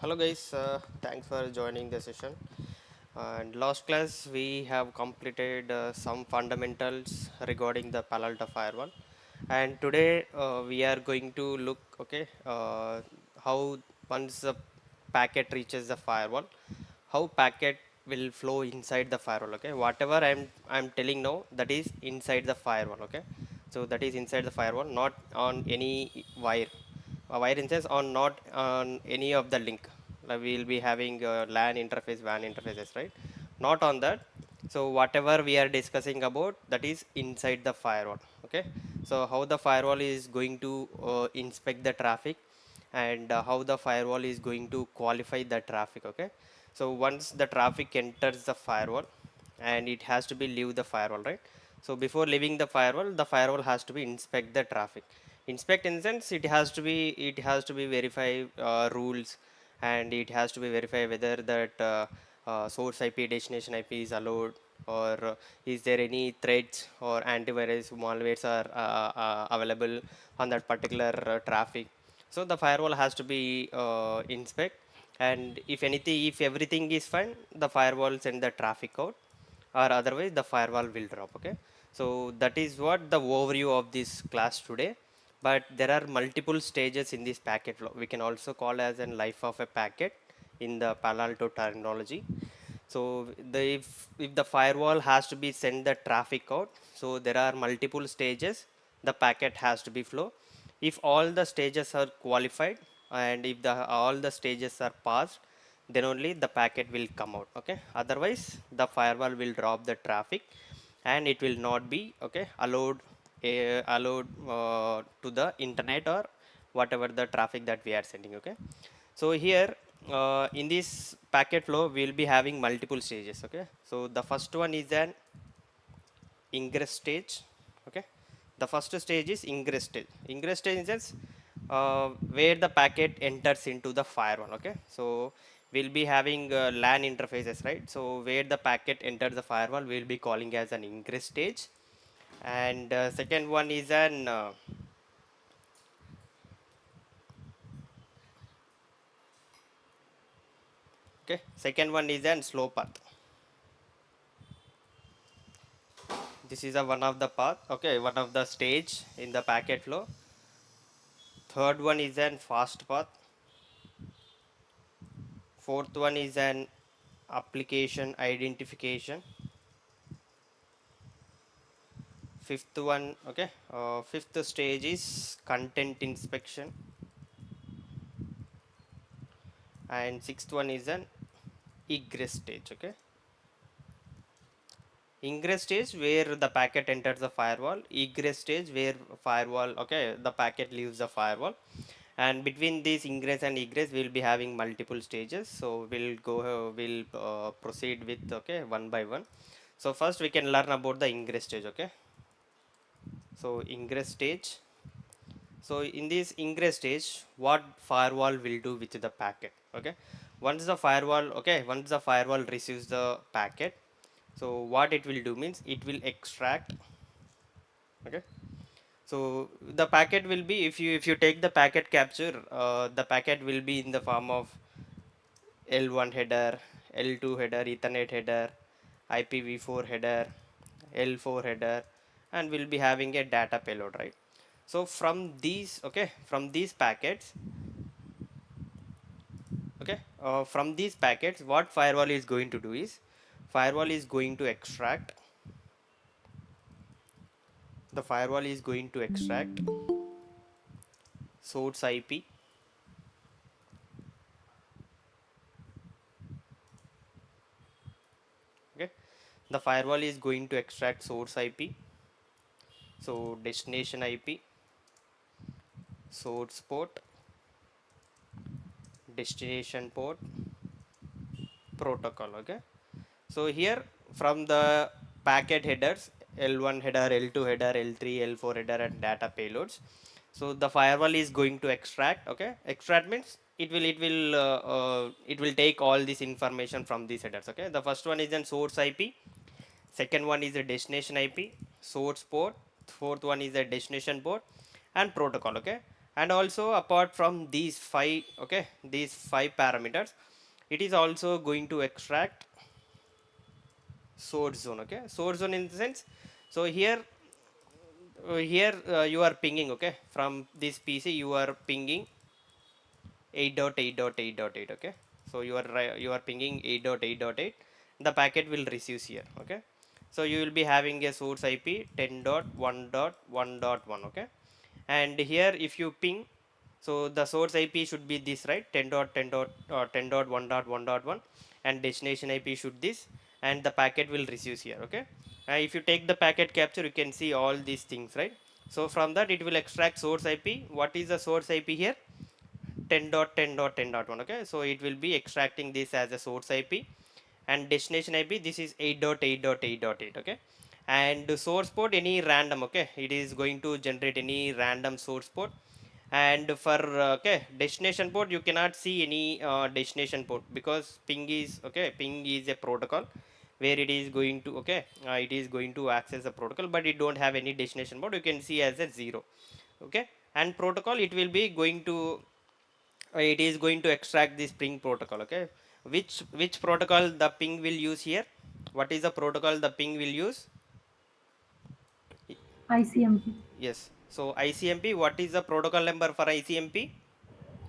Hello guys, thanks for joining the session. And last class we have completed some fundamentals regarding the Palo Alto Firewall. And today we are going to look, how once the packet reaches the firewall, how packet will flow inside the firewall. Okay, whatever I'm telling now, that is inside the firewall. Okay, so that is inside the firewall, not on any wire. Wire instance on not on any of the link. Like we will be having LAN interface, WAN interfaces, right? Not on that. So whatever we are discussing about, that is inside the firewall. Okay, so how the firewall is going to inspect the traffic, and how the firewall is going to qualify the traffic. Okay, so once the traffic enters the firewall, and it has to be leave the firewall, right? So before leaving the firewall has to be inspect the traffic. Inspect in the sense, it has to be verify rules, and it has to be verify whether that source IP, destination IP is allowed, or is there any threats or antivirus malwares are available on that particular traffic. So the firewall has to be inspect, and if everything is fine, the firewall send the traffic out, or otherwise the firewall will drop. Okay, so that is what the overview of this class today. But there are multiple stages in this packet flow. We can also call as an life of a packet in the Palo Alto terminology. So if the firewall has to be send the traffic out, so there are multiple stages the packet has to be flow. If all the stages are qualified, and if the all the stages are passed, then only the packet will come out. Okay, otherwise the firewall will drop the traffic, and it will not be okay allowed to the internet, or whatever the traffic that we are sending. Okay, so here in this packet flow we will be having multiple stages. Okay, so the first one is an ingress stage. Okay, the first stage is ingress stage. Ingress stage is where the packet enters into the firewall. Okay, so we'll be having LAN interfaces, right? So where the packet enters the firewall, we'll be calling as an ingress stage. And second one is an okay, second one is an slow path. This is a one of the path. Okay, one of the stage in the packet flow. Third one is an fast path. Fourth one is an application identification. Fifth one, okay, fifth stage is content inspection. And sixth one is an egress stage. Okay, ingress stage where the packet enters the firewall, egress stage where firewall, okay, the packet leaves the firewall. And between this ingress and egress we'll be having multiple stages, so we'll proceed with, okay, one by one. So first we can learn about the ingress stage. Okay, so ingress stage. So in this ingress stage, what firewall will do with the packet? Okay, once the firewall receives the packet, so what it will do means it will extract. Okay, so the packet will be, if you take the packet capture, the packet will be in the form of L1 header, L2 header, Ethernet header, IPv4 header, L4 header, and we'll be having a data payload, right? So from these, okay, from these packets, what firewall is going to do is, firewall is going to extract, the firewall is going to extract source IP. Okay, the firewall is going to extract source IP, so destination IP, source port, destination port, protocol. Okay, so here from the packet headers, L1 header, L2 header, L3, L4 header, and data payloads, so the firewall is going to extract. Okay, extract means it will take all this information from these headers. Okay, the first one is an source IP, second one is a destination IP, source port, fourth one is a destination port, and protocol. Okay, And also apart from these five, okay, these five parameters, it is also going to extract source zone. Okay, source zone in the sense, so here you are pinging, okay, from this PC you are pinging 8.8.8.8. Okay, so you are pinging 8.8.8. The packet will receive here. Okay, so you will be having a source IP 10.1.1.1. Okay, and here if you ping, so the source IP should be this, right? 10.10.10.1.1.1, and destination IP should this, and the packet will receive here. Okay, if you take the packet capture, you can see all these things, right? So from that it will extract source IP. What is the source IP here? 10.10.10.1. Okay, so it will be extracting this as a source IP, and destination IP, this is 8.8.8.8. Okay, and the source port any random. Okay, it is going to generate any random source port. And for okay, destination port, you cannot see any destination port, because ping is, okay, ping is a protocol where it is going to, okay, it is going to access the protocol, but it don't have any destination port. You can see as a 0. Okay, and protocol, it will be going to it is going to extract this ping protocol. Okay, which protocol the ping will use here? What is the protocol the ping will use? ICMP. Yes, so ICMP, what is the protocol number for ICMP?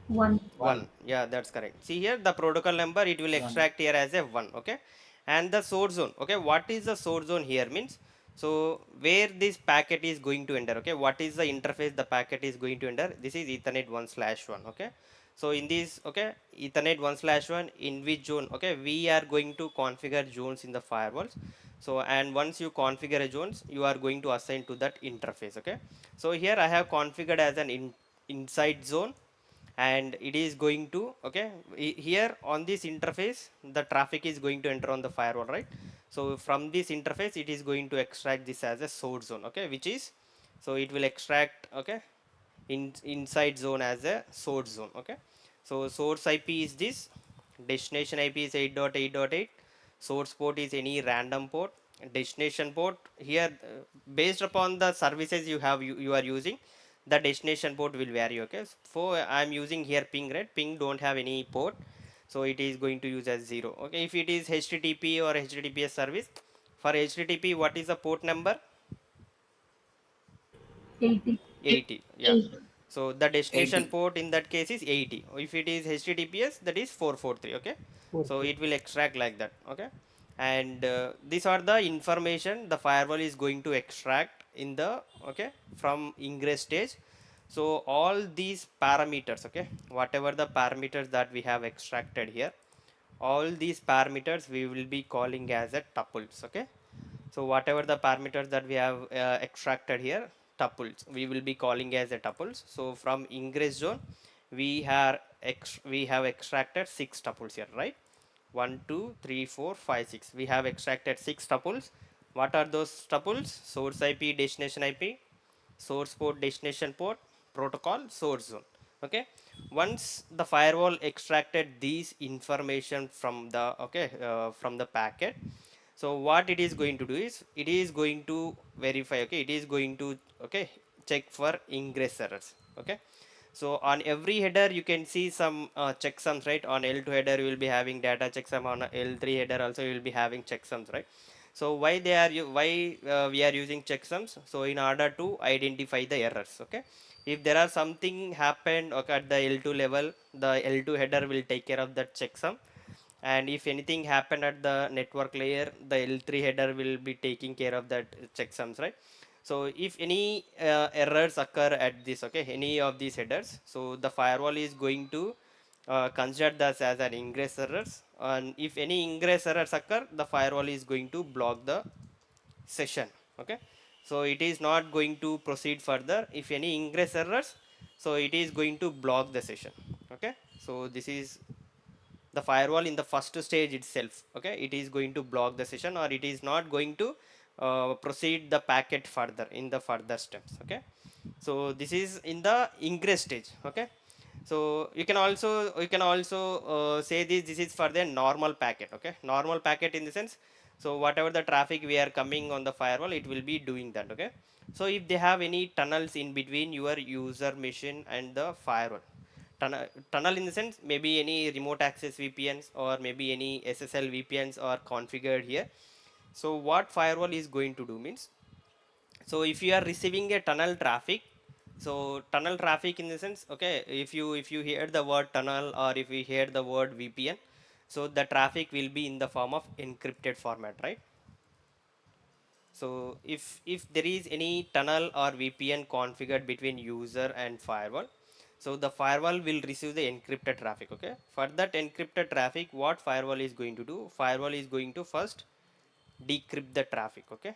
1. 1. Yeah, that's correct. See here, the protocol number, it will extract here as a 1. Okay, and the source zone. Okay, what is the source zone here means? So where this packet is going to enter? Okay, what is the interface the packet is going to enter? This is ethernet 1/1. Okay, so in this, okay, ethernet 1/1, in which zone? Okay, we are going to configure zones in the firewalls. So and once you configure a zones, you are going to assign to that interface. Okay, so here I have configured as an inside zone, and it is going to, okay, here on this interface the traffic is going to enter on the firewall, right? So from this interface it is going to extract this as a source zone. Okay, which is, so it will extract, okay, inside zone as a source zone. Okay, so source IP is this, destination IP is 8.8.8, source port is any random port, destination port here, based upon the services you are using, the destination port will vary. Okay, so I'm using here ping, right? Ping don't have any port, so it is going to use as 0. Okay, if it is HTTP or HTTPS service, for HTTP what is the port number? 80. 80. Yeah, so the destination port in that case is 80. If it is HTTPS, that is 443. Okay, so it will extract like that. Okay, and these are the information the firewall is going to extract in the, okay, from ingress stage. So all these parameters, okay, whatever the parameters that we have extracted here, all these parameters we will be calling as a tuples. Okay, so whatever the parameters that we have extracted here, tuples, we will be calling as a tuples. So from ingress zone, we have extracted 6 tuples here, right? 1, 2, 3, 4, 5, 6. We have extracted 6 tuples. What are those tuples? Source IP, destination IP, source port, destination port, protocol, source zone. Okay, once the firewall extracted these information from the, okay, from the packet, so what it is going to do is it is going to verify. Okay, it is going to, okay, check for ingress errors. Okay, so on every header you can see some checksums, right? On L2 header you will be having data checksum, on L3 header also you will be having checksums, right? So why they are why we are using checksums? So in order to identify the errors. Okay, if there are something happened, okay, at the L2 level, the L2 header will take care of that checksum, and if anything happened at the network layer, the L3 header will be taking care of that checksums, right? So if any errors occur at this, okay, any of these headers, so the firewall is going to consider this as an ingress errors, and if any ingress errors occur, the firewall is going to block the session. Okay, so it is not going to proceed further if any ingress errors, so it is going to block the session. Okay, so this is the firewall in the first stage itself. Okay, it is going to block the session, or it is not going to proceed the packet further in the further steps. Okay, so this is in the ingress stage. Okay, so you can also say this is for the normal packet. Okay, normal packet in the sense, so whatever the traffic we are coming on the firewall, it will be doing that. Okay, So if they have any tunnels in between your user machine and the firewall, tunnel in the sense maybe any remote access VPNs or maybe any SSL VPNs are configured here. So what firewall is going to do means, so if you are receiving a tunnel traffic, so tunnel traffic in the sense, okay, if you hear the word tunnel or if you hear the word VPN, so the traffic will be in the form of encrypted format, right? So if there is any tunnel or VPN configured between user and firewall, so the firewall will receive the encrypted traffic. Okay, for that encrypted traffic, what firewall is going to do? Firewall is going to first decrypt the traffic. Okay,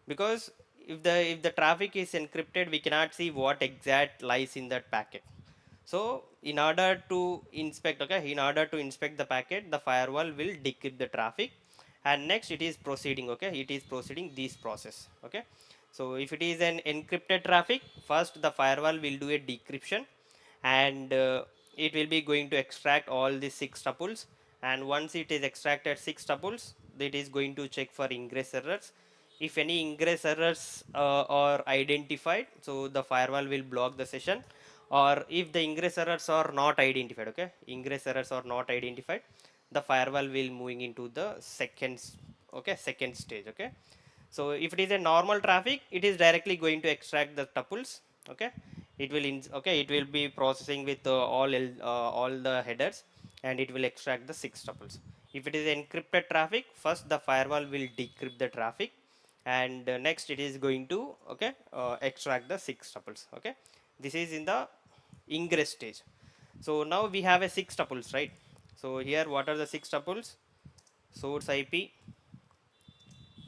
because if the traffic is encrypted, we cannot see what exact lies in that packet. So in order to inspect, okay, in order to inspect the packet, the firewall will decrypt the traffic, and next it is proceeding, okay, it is proceeding this process. Okay, so if it is an encrypted traffic, first the firewall will do a decryption, and it will be going to extract all the six tuples, and once it is extracted six tuples, it is going to check for ingress errors. If any ingress errors are identified, so the firewall will block the session, or if the ingress errors are not identified, okay, ingress errors are not identified, the firewall will moving into the second stage. Okay, so if it is a normal traffic, it is directly going to extract the tuples. Okay, it will be processing with all the headers, and it will extract the six tuples. If it is encrypted traffic, first the firewall will decrypt the traffic, and next it is going to, okay, extract the six tuples. Okay, this is in the ingress stage. So now we have a six tuples, right? So here what are the six tuples? Source IP,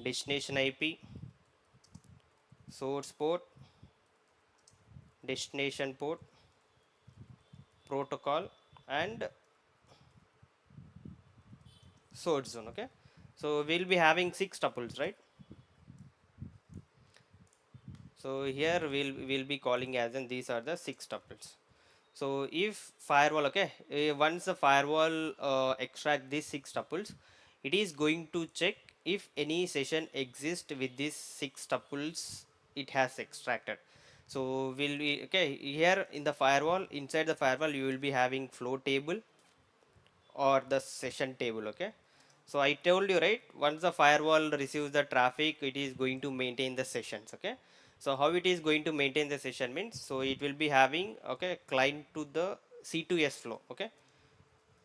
destination IP, source port, destination port, protocol, and source zone. Okay, so we'll be having six tuples, right? So here we'll be calling as in these are the six tuples. So if firewall, okay, once the firewall extract these six tuples, it is going to check if any session exists with these six tuples it has extracted. So will be, okay, here in the firewall, inside the firewall you will be having flow table or the session table. Okay, so I told you, right, once the firewall receives the traffic, it is going to maintain the sessions. Okay, so how it is going to maintain the session means, so it will be having, okay, client to the C2S flow. Okay,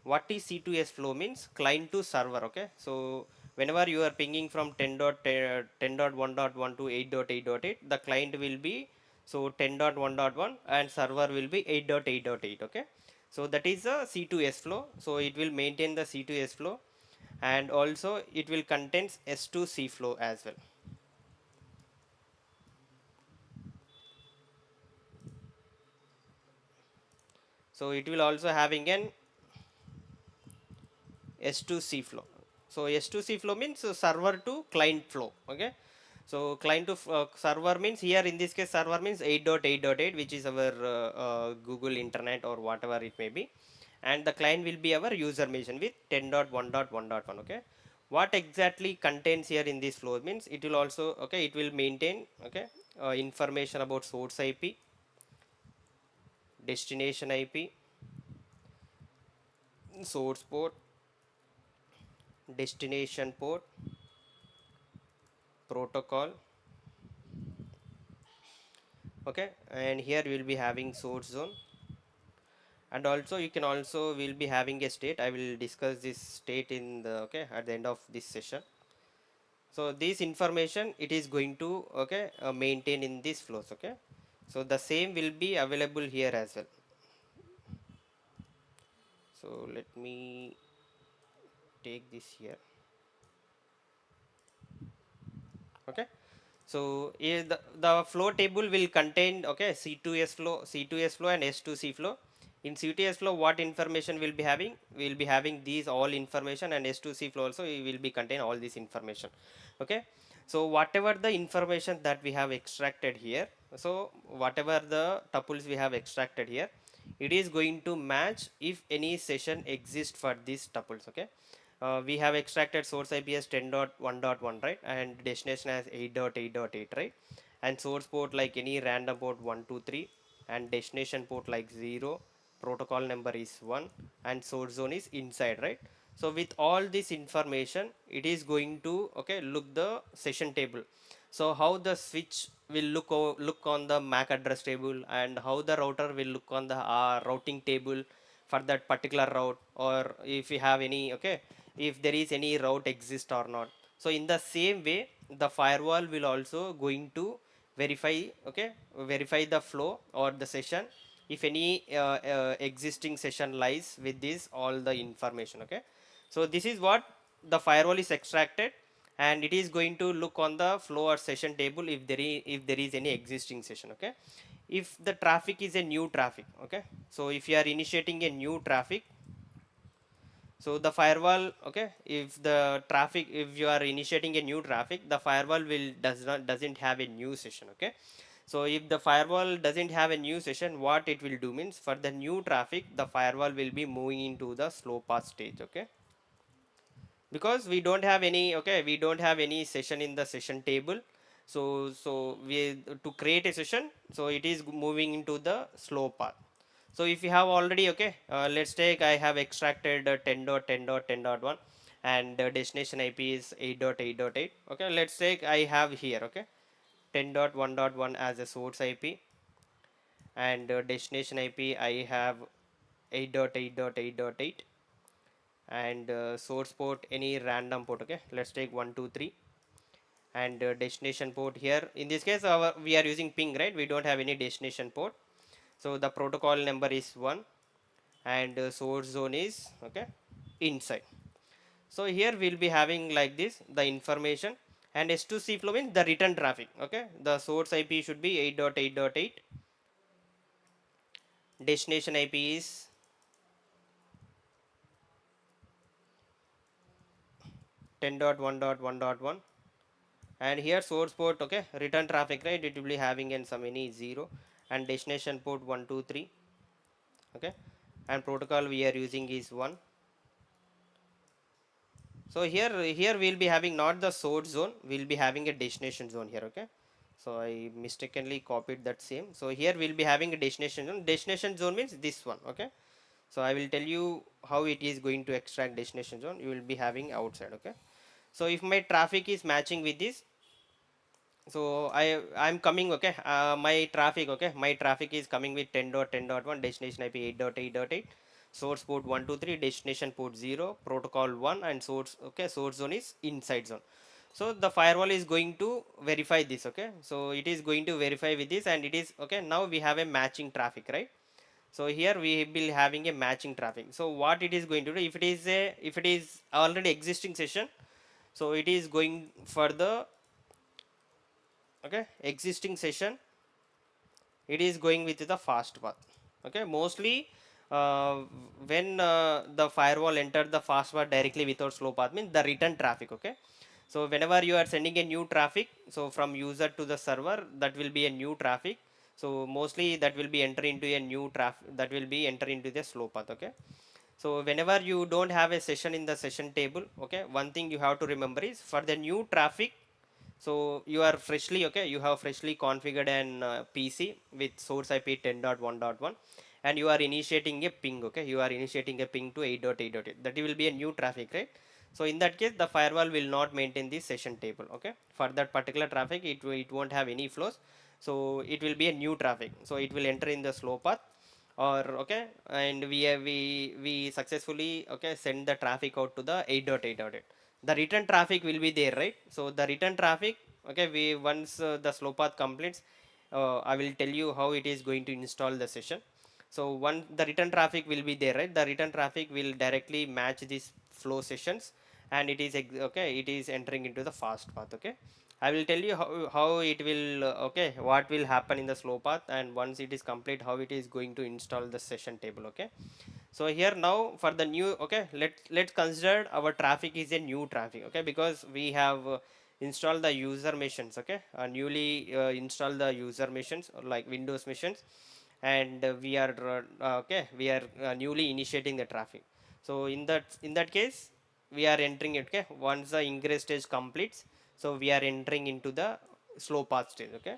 what is C2S flow means? Client to server. Okay, so whenever you are pinging from 10.1.1 to 8.8.8, the client will be, so 10.1.1 and server will be 8.8.8. Okay, so that is a C2S flow. So it will maintain the C2S flow, and also it will contains S2C flow as well. So it will also having an S2C flow. So S2C flow means server to client flow. Okay, so client to server means, here in this case server means 8.8.8, which is our Google internet or whatever it may be, and the client will be our user machine with 10.1.1.1. Okay, what exactly contains here in this flow means, it will also, okay, it will maintain, okay, information about source IP, destination IP, source port, destination port, protocol. Okay, and here we will be having source zone, and also you can also will be having a state. I will discuss this state in the, okay, at the end of this session. So this information it is going to, okay, maintain in these flows. Okay, so the same will be available here as well. So let me take this here. Okay, so the flow table will contain, okay, C2S flow, C2S flow and S2C flow. In C2S flow, what information will be having? We will be having these all information, and S2C flow also we will be contain all this information. Okay, so whatever the information that we have extracted here, so whatever the tuples we have extracted here, it is going to match if any session exists for these tuples. Okay, we have extracted source IP as 10.1.1, right, and destination as 8.8.8, right, and source port like any random port 123, and destination port like 0, protocol number is 1, and source zone is inside, right? So with all this information, it is going to, okay, look the session table. So how the switch will look on the MAC address table, and how the router will look on the routing table for that particular route, or if you have any, okay, if there is any route exist or not. So in the same way, the firewall will also going to verify, okay, verify the flow or the session, if any existing session lies with this all the information, okay. So this is what the firewall is extracted, and it is going to look on the flow or session table if there is any existing session, okay. If the traffic is a new traffic, okay, so if you are initiating a new traffic, so the firewall, okay, if the traffic, if you are initiating a new traffic, the firewall will doesn't have a new session, okay. So if the firewall doesn't have a new session, what it will do means, for the new traffic, the firewall will be moving into the slow path stage, okay, because we don't have any, okay, we don't have any session in the session table. So we, to create a session, so it is moving into the slow path. So if you have already, okay, let's take, I have extracted 10.10.10.1, and destination IP is 8.8.8, okay. Let's take, I have here, okay, 10.1.1 as a source IP, and destination IP I have 8.8.8.8, and source port any random port, okay, let's take 123, and destination port here, in this case we are using ping, right? We don't have any destination port, so the protocol number is 1, and source zone is, okay, inside. So here we'll be having like this the information, and S2C flow means the return traffic, okay. The source IP should be 8.8.8, destination IP is 10.1.1.1, and here source port, okay, return traffic, right, it will be having in some any 0, and destination port 123, okay, and protocol we are using is 1. So here we'll be having not the source zone, we'll be having a destination zone here, okay. So I mistakenly copied that same, so here we'll be having a destination zone. Destination zone means this one, okay. So I will tell you how it is going to extract destination zone, you will be having outside, okay. So if my traffic is matching with this, so I'm coming, okay, my traffic, okay, my traffic is coming with 10.10.1, destination IP 8.8.8, source port 123, destination port 0, protocol 1, and source, okay, source zone is inside zone. So the firewall is going to verify this, okay. So it is going to verify with this, and it is, okay, now we have a matching traffic, right? So here we will be having a matching traffic. So what it is going to do, if it is already existing session, so it is going for the, okay, existing session, it is going with the fast path, okay. Mostly uh, when the firewall enter the fast path directly without slow path means the return traffic, okay. So whenever you are sending a new traffic, so from user to the server, that will be a new traffic. So mostly that will be enter into a new traffic, that will be enter into the slow path, okay. So whenever you don't have a session in the session table, okay, one thing you have to remember is, for the new traffic, so you are freshly, okay, you have freshly configured an PC with source IP 10.1.1, and you are initiating a ping, okay, you are initiating a ping to 8.8.8, that will be a new traffic, right? So in that case, the firewall will not maintain the session table, okay, for that particular traffic, it won't have any flows. So it will be a new traffic, so it will enter in the slow path, or, okay, and we successfully, okay, send the traffic out to the 8.8.8. The return traffic will be there, right? So the return traffic, okay, we once the slow path completes, I will tell you how it is going to install the session. So once the return traffic will be there, right, the return traffic will directly match these flow sessions, and it is okay, it is entering into the fast path, okay. I will tell you how it will, okay, what will happen in the slow path, and once it is complete, how it is going to install the session table, okay. So here now for the new, okay, let's consider our traffic is a new traffic, okay, because we have installed the user machines, okay, newly installed the user machines, or like Windows machines, and we are okay, we are newly initiating the traffic. So in that case, we are entering it, okay, once the ingress stage completes, so we are entering into the slow path stage, okay.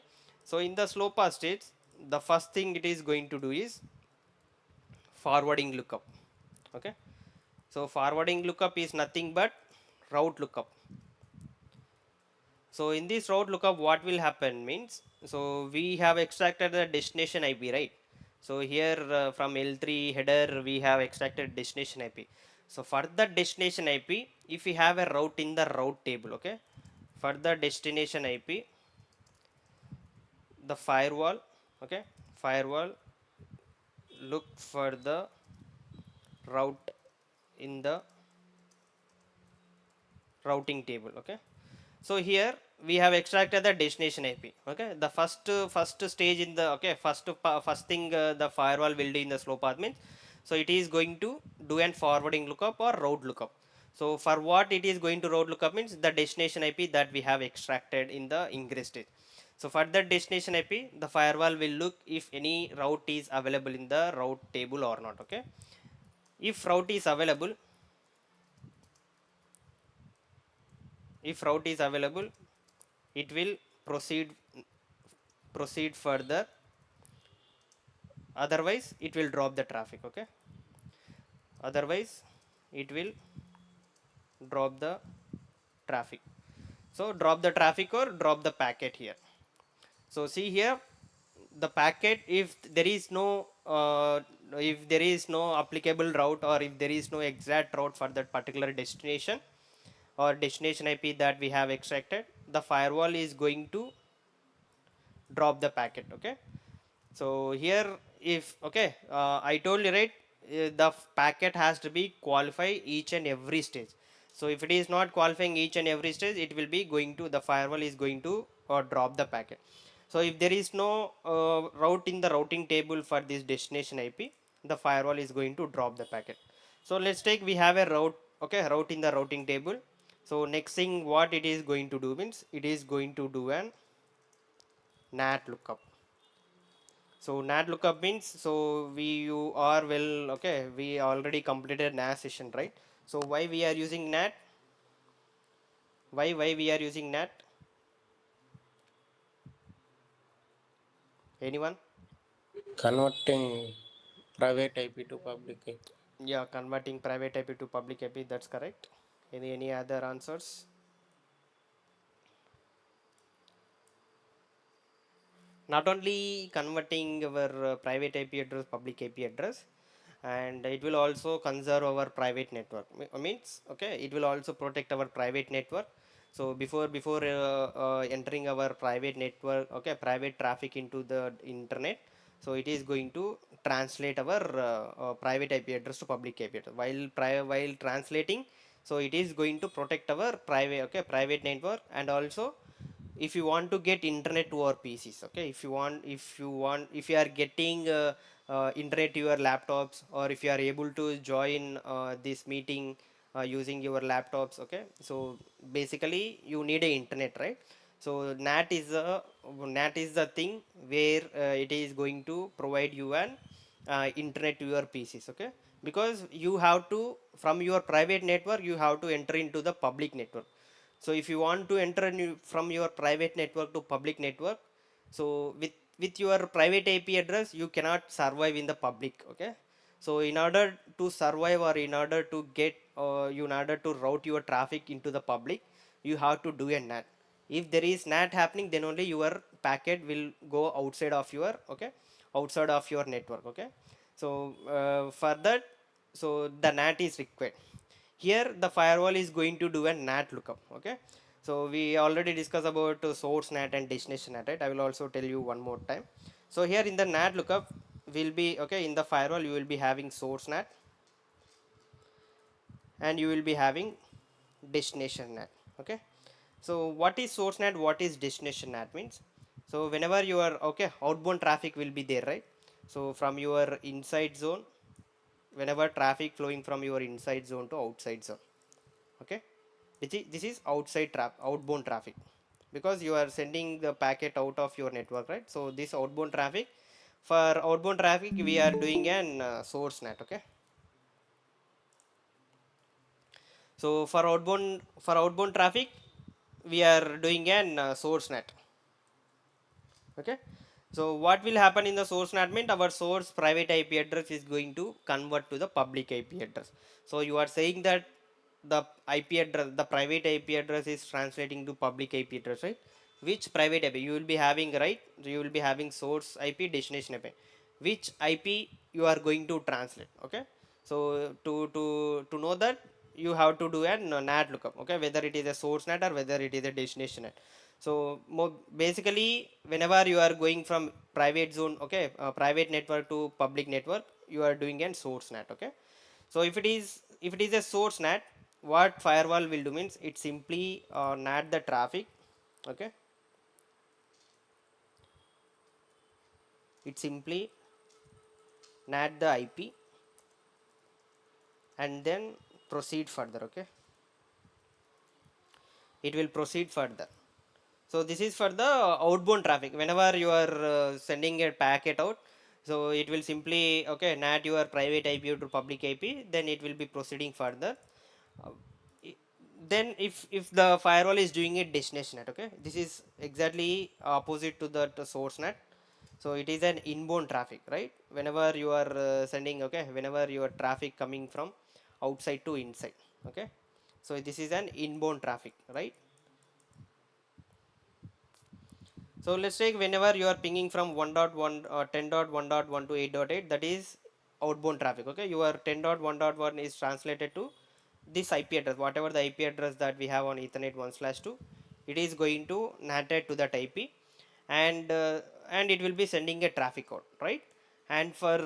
So in the slow path states, the first thing it is going to do is forwarding lookup. Okay, so forwarding lookup is nothing but route lookup. So in this route lookup, what will happen means, so we have extracted the destination IP, right? So here from L3 header, we have extracted destination IP. So for the destination IP, if we have a route in the route table, okay, for the destination IP, the firewall, okay, firewall look for the route in the routing table. Okay, so here we have extracted the destination IP. Okay, the first stage in the, okay, first thing the firewall will do in the slow path means, so it is going to do an forwarding lookup or route lookup. So for what it is going to route lookup means the destination IP that we have extracted in the ingress stage. So for that destination IP, the firewall will look if any route is available in the route table or not. Okay, if route is available, if route is available, it will proceed further, otherwise it will drop the traffic. Okay, otherwise it will drop the traffic. So drop the traffic or drop the packet here. So see here, the packet, if there is no applicable route, or if there is no exact route for that particular destination or destination IP that we have extracted, the firewall is going to drop the packet. Okay, so here, if, okay, I told you, right, the packet has to be qualify each and every stage. So if it is not qualifying each and every stage, it will be going to, the firewall is going to drop the packet. So if there is no route in the routing table for this destination IP, the firewall is going to drop the packet. So let's take, we have a route, okay, route in the routing table. So next thing what it is going to do means, it is going to do an NAT lookup. So NAT lookup means, so we, you are well, okay, we already completed NAT session, right? So why we are using NAT? Why we are using NAT? Anyone? Converting private IP to public IP. Yeah, converting private IP to public IP, that's correct. Any other answers? Not only converting our private IP address, public IP address, and it will also conserve our private network. Means, okay, it will also protect our private network. So before entering our private network, okay, private traffic into the internet, so it is going to translate our private IP address to public IP address. While translating, so it is going to protect our private, okay, private network. And also, if you want to get internet to our PCs, okay, if you are getting internet to your laptops, or if you are able to join this meeting using your laptops, okay, so basically you need a internet, right? So NAT is the thing where it is going to provide you an internet to your PCs. Okay, because you have to, from your private network, you have to enter into the public network. So if you want to enter from your private network to public network, so with your private IP address, you cannot survive in the public. Okay, so in order to survive, or in order to get in order to route your traffic into the public, you have to do a NAT. If there is NAT happening, then only your packet will go outside of your, okay, outside of your network. Okay, so for that, so the NAT is required. Here the firewall is going to do a NAT lookup. Okay, so we already discussed about source NAT and destination NAT, right? I will also tell you one more time. So here in the NAT lookup will be, okay, in the firewall you will be having source NAT, and you will be having destination NAT. Okay, so what is source NAT, what is destination NAT means, so whenever you are, okay, outbound traffic will be there, right? So from your inside zone, whenever traffic flowing from your inside zone to outside zone, okay, this is outbound traffic, because you are sending the packet out of your network, right? So this outbound traffic, for outbound traffic we are doing an source NAT. Okay, so for outbound traffic we are doing an source NAT. Okay, so what will happen in the source NAT means our source private IP address is going to convert to the public IP address. So you are saying that the IP address, the private IP address is translating to public IP address, right? Which private IP you will be having, right? So you will be having source IP, destination IP. Which IP you are going to translate? Okay, so to know that, you have to do an NAT lookup. Okay, whether it is a source NAT or whether it is a destination NAT. So basically, whenever you are going from private zone, okay, private network to public network, you are doing an source NAT. Okay, so if it is a source NAT, what firewall will do means it simply NAT the traffic. Okay, it simply NAT the IP and then proceed further. Okay, it will proceed further. So this is for the outbound traffic. Whenever you are sending a packet out, so it will simply, okay, NAT your private IP to public IP, then it will be proceeding further. Uh, then if the firewall is doing it destination NAT, okay, this is exactly opposite to the source NAT. So it is an inbound traffic, right? Whenever you are sending, okay, whenever your traffic coming from outside to inside. Okay, so this is an inbound traffic, right? So let's take whenever you are pinging from 1.1 10.1.1 to 8.8, that is outbound traffic. Okay, your 10.1.1 is translated to this IP address, whatever the IP address that we have on Ethernet 1/2, it is going to NAT it to that IP, and it will be sending a traffic out, right? And for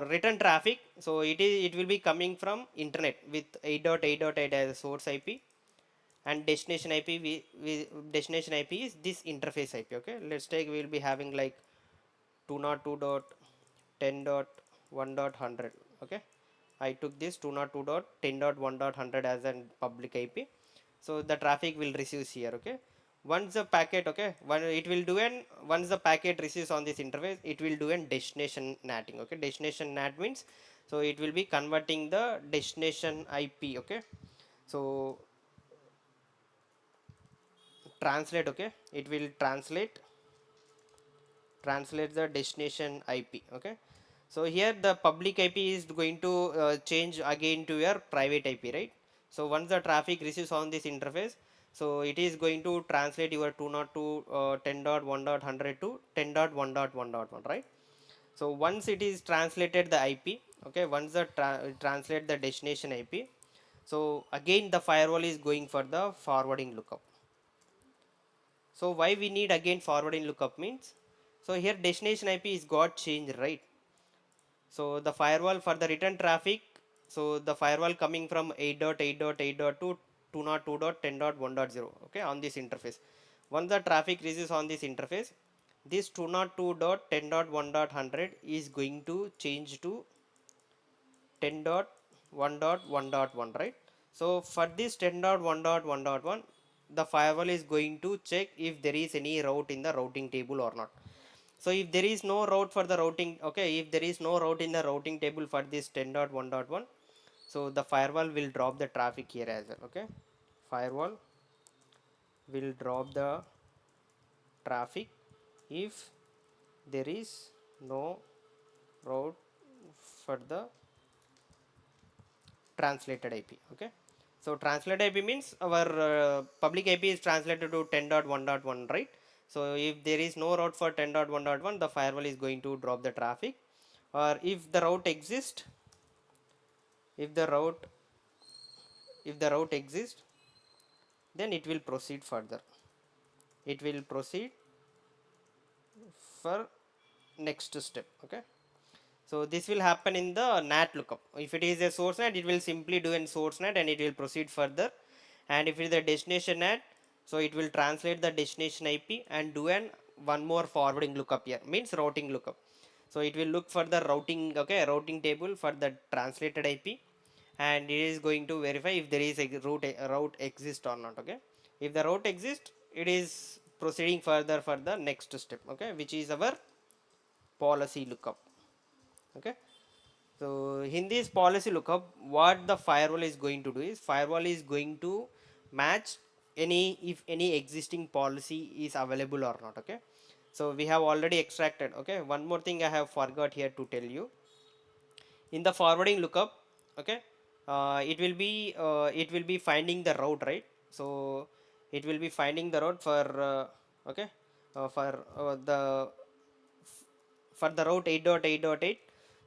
return traffic, so it will be coming from internet with 8.8.8 as a source IP, and destination IP, destination IP is this interface IP. Okay, let's take, we will be having like 202.10.1.100. Okay, I took this 202.10.1.100 as a public IP. So the traffic will receive here. Okay, once the packet, okay, once the packet receives on this interface, it will do an destination NATing. Okay, destination NAT means, so it will be converting the destination IP. Okay, so translate. Okay, it will translate the destination IP. Okay, so here the public IP is going to change again to your private IP, right? So once the traffic receives on this interface, so it is going to translate your 202 10.1.100 to 10.1.1.1, right? So once it is translated the IP, okay, once the translate the destination IP, so again the firewall is going for the forwarding lookup. So why we need again forwarding lookup means, so here destination IP is got changed, right? So the firewall for the return traffic, so the firewall coming from 8.8.8.2 to 202.10.1.0, okay, on this interface. Once the traffic reaches on this interface, this 202.10.1.100 is going to change to 10.1.1.1, right? So for this 10.1.1.1, the firewall is going to check if there is any route in the routing table or not. So if there is no route for the routing, okay, if there is no route in the routing table for this 10.1.1, so the firewall will drop the traffic here as well. Okay, firewall will drop the traffic if there is no route for the translated IP. Okay, so translated IP means our public IP is translated to 10.1.1, right? So if there is no route for 10.1.1, the firewall is going to drop the traffic. Or if the route exists, if the route if the route exists, then it will proceed further. It will proceed for next step. Okay, so this will happen in the NAT lookup. If it is a source NAT, it will simply do a source NAT and it will proceed further. And if it is a destination NAT, so it will translate the destination IP and do an one more forwarding lookup here, means routing lookup. So it will look for the routing, okay, routing table for the translated IP, and it is going to verify if there is a route exists or not. Okay, if the route exists, it is proceeding further for the next step. Okay, which is our policy lookup. Okay, so in this policy lookup, what the firewall is going to do is, firewall is going to match any, if any existing policy is available or not. Okay, So we have already extracted. Okay, one more thing I have forgot here to tell you. In the forwarding lookup, okay, it will be finding the route, right? So it will be finding the route for okay, for the route 8.8.8.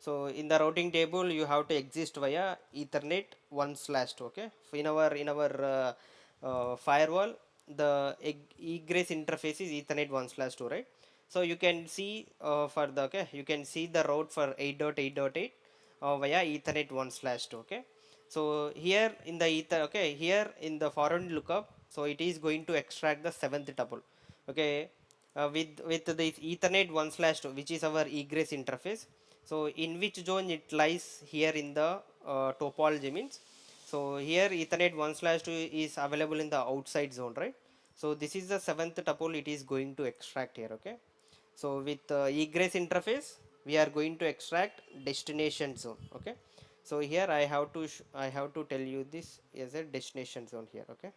So in the routing table you have to exist via ethernet 1/2. Okay, so in our firewall, the egress interface is ethernet 1/2, right? So you can see for the okay, you can see the route for 8.8.8 via ethernet 1/2. Okay, so here in the okay, here in the foreign lookup, so it is going to extract the seventh tuple. Okay, with this ethernet 1/2, which is our egress interface. So in which zone it lies here in the topology means, so here ethernet 1/2 is available in the outside zone, right? So this is the seventh tuple it is going to extract here. Okay, so with egress interface we are going to extract destination zone. Okay, so here I have to tell you this as a destination zone here. Okay,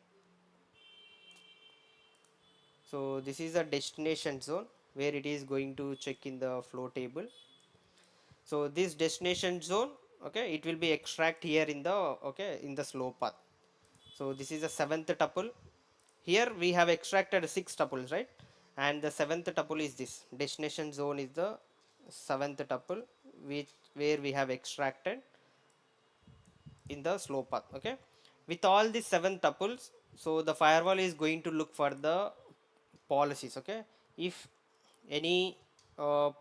so this is a destination zone where it is going to check in the flow table. So this destination zone, okay, it will be extract here in the okay, in the slow path. So this is the seventh tuple. Here we have extracted six tuples, right? And the seventh tuple is this destination zone is the seventh tuple, which where we have extracted in the slow path. Okay, with all these seven tuples, so the firewall is going to look for the policies. Okay, if any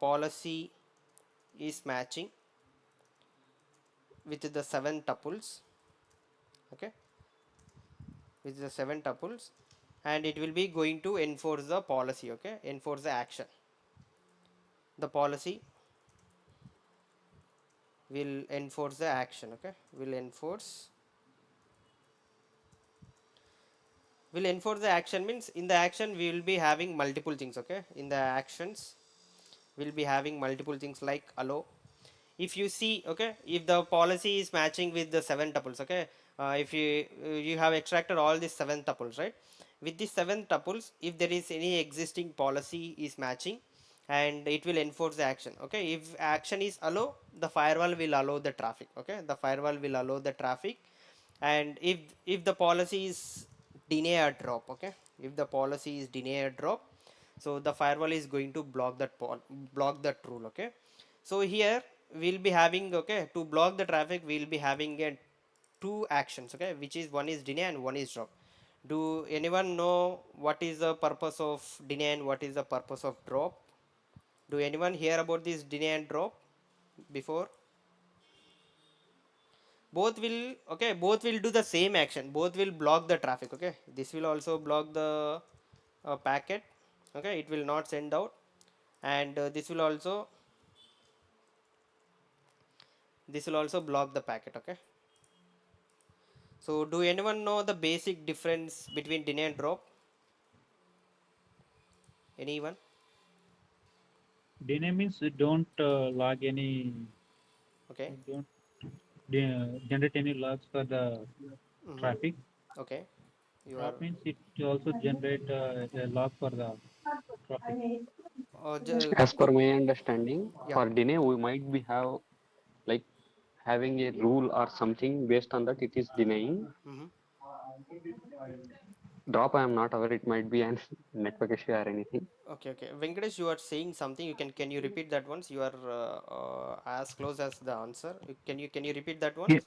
policy is matching with the seven tuples, okay, with the seven tuples, and it will be going to enforce the policy. Okay, enforce the action. The policy will enforce the action. Okay, will enforce the action means in the action we will be having multiple things. Okay, in the actions we'll be having multiple things like allow. If you see, okay, if the policy is matching with the seven tuples, okay, if you have extracted all these seven tuples, right? With these seven tuples, if there is any existing policy is matching, and it will enforce the action. Okay, if action is allow, the firewall will allow the traffic. Okay, the firewall will allow the traffic. And if the policy is deny or drop, okay, if the policy is deny or drop, so the firewall is going to block that rule. Okay, so here we'll be having, okay, to block the traffic we'll be having two actions. Okay, which is one is deny and one is drop. Do anyone know what is the purpose of deny and what is the purpose of drop? Do anyone hear about this deny and drop before? Both will, okay, both will do the same action, both will block the traffic. Okay, this will also block the packet. Okay, it will not send out. And this will also block the packet. Okay, so do anyone know the basic difference between deny and drop? Anyone? Deny means you don't log any, Okay. you don't generate any logs for the Mm-hmm. traffic. Okay, you are Drop means it also generate a log for the traffic. As per my understanding, yeah. for deny we might be have like having a rule or something based on that it is denying. Mm-hmm. Drop I am not aware. It might be an network issue or anything. Okay, okay, Venkatesh, you are saying something. Can you repeat that once? You are as close as the answer. Can you repeat that Ye- once?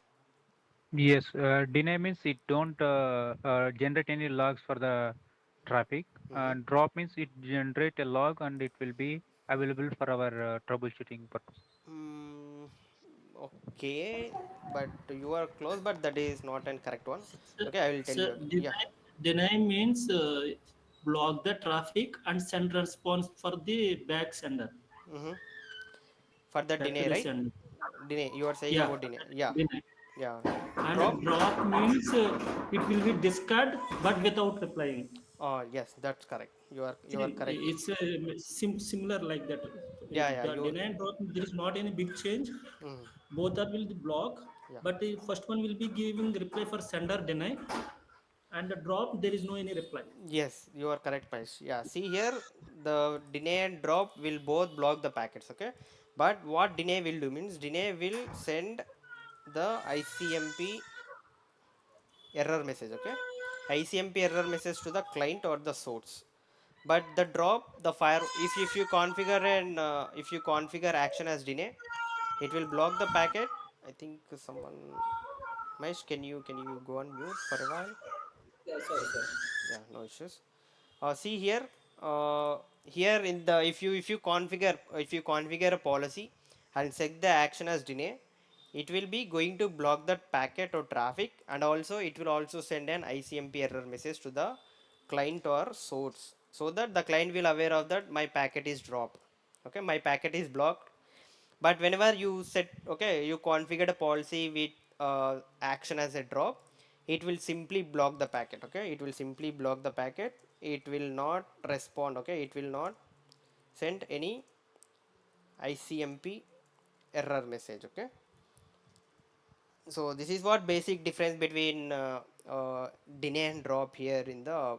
Yes, deny means it don't generate any logs for the traffic. Mm-hmm. Drop means it generate a log and it will be available for our troubleshooting purposes. Mm, okay, but you are close, but that is not an correct one. So, Okay, I will tell so you. Okay. Yeah. deny means block the traffic and send response for the back sender. Mm-hmm. For the Back to deny, the right? sender. Deny. You are saying Yeah, about deny. Yeah. deny. Yeah. Drop. And drop means it will be discard but without replying. Oh, yes, that's correct. You are See, correct. it's similar like that. Yeah, yeah. The You. deny and drop, there is not any big change. Mm, Both are will block, yeah. but the first one will be giving reply for sender deny, And the drop, there is no any reply. Yes, you are correct, Paresh. Yeah, see here, the deny and drop will both block the packets, okay? But what deny will do means deny will send the ICMP error message, okay? ICMP error message to the client or the source. But the drop, the fire, if you configure and if you configure action as deny, it will block the packet. I think someone, Mesh, can you go on mute for a while? Yeah, sorry. Yeah, no issues. See here, here in the if you configure a policy and set the action as deny, it will be going to block that packet or traffic, and also it will also send an ICMP error message to the client or source, so that the client will aware of that my packet is dropped. Okay, my packet is blocked. But whenever you set, okay, you configured a policy with action as a drop, it will simply block the packet. Okay, it will simply block the packet. It will not respond. Okay, it will not send any ICMP error message. Okay, so this is what basic difference between deny and drop here in the,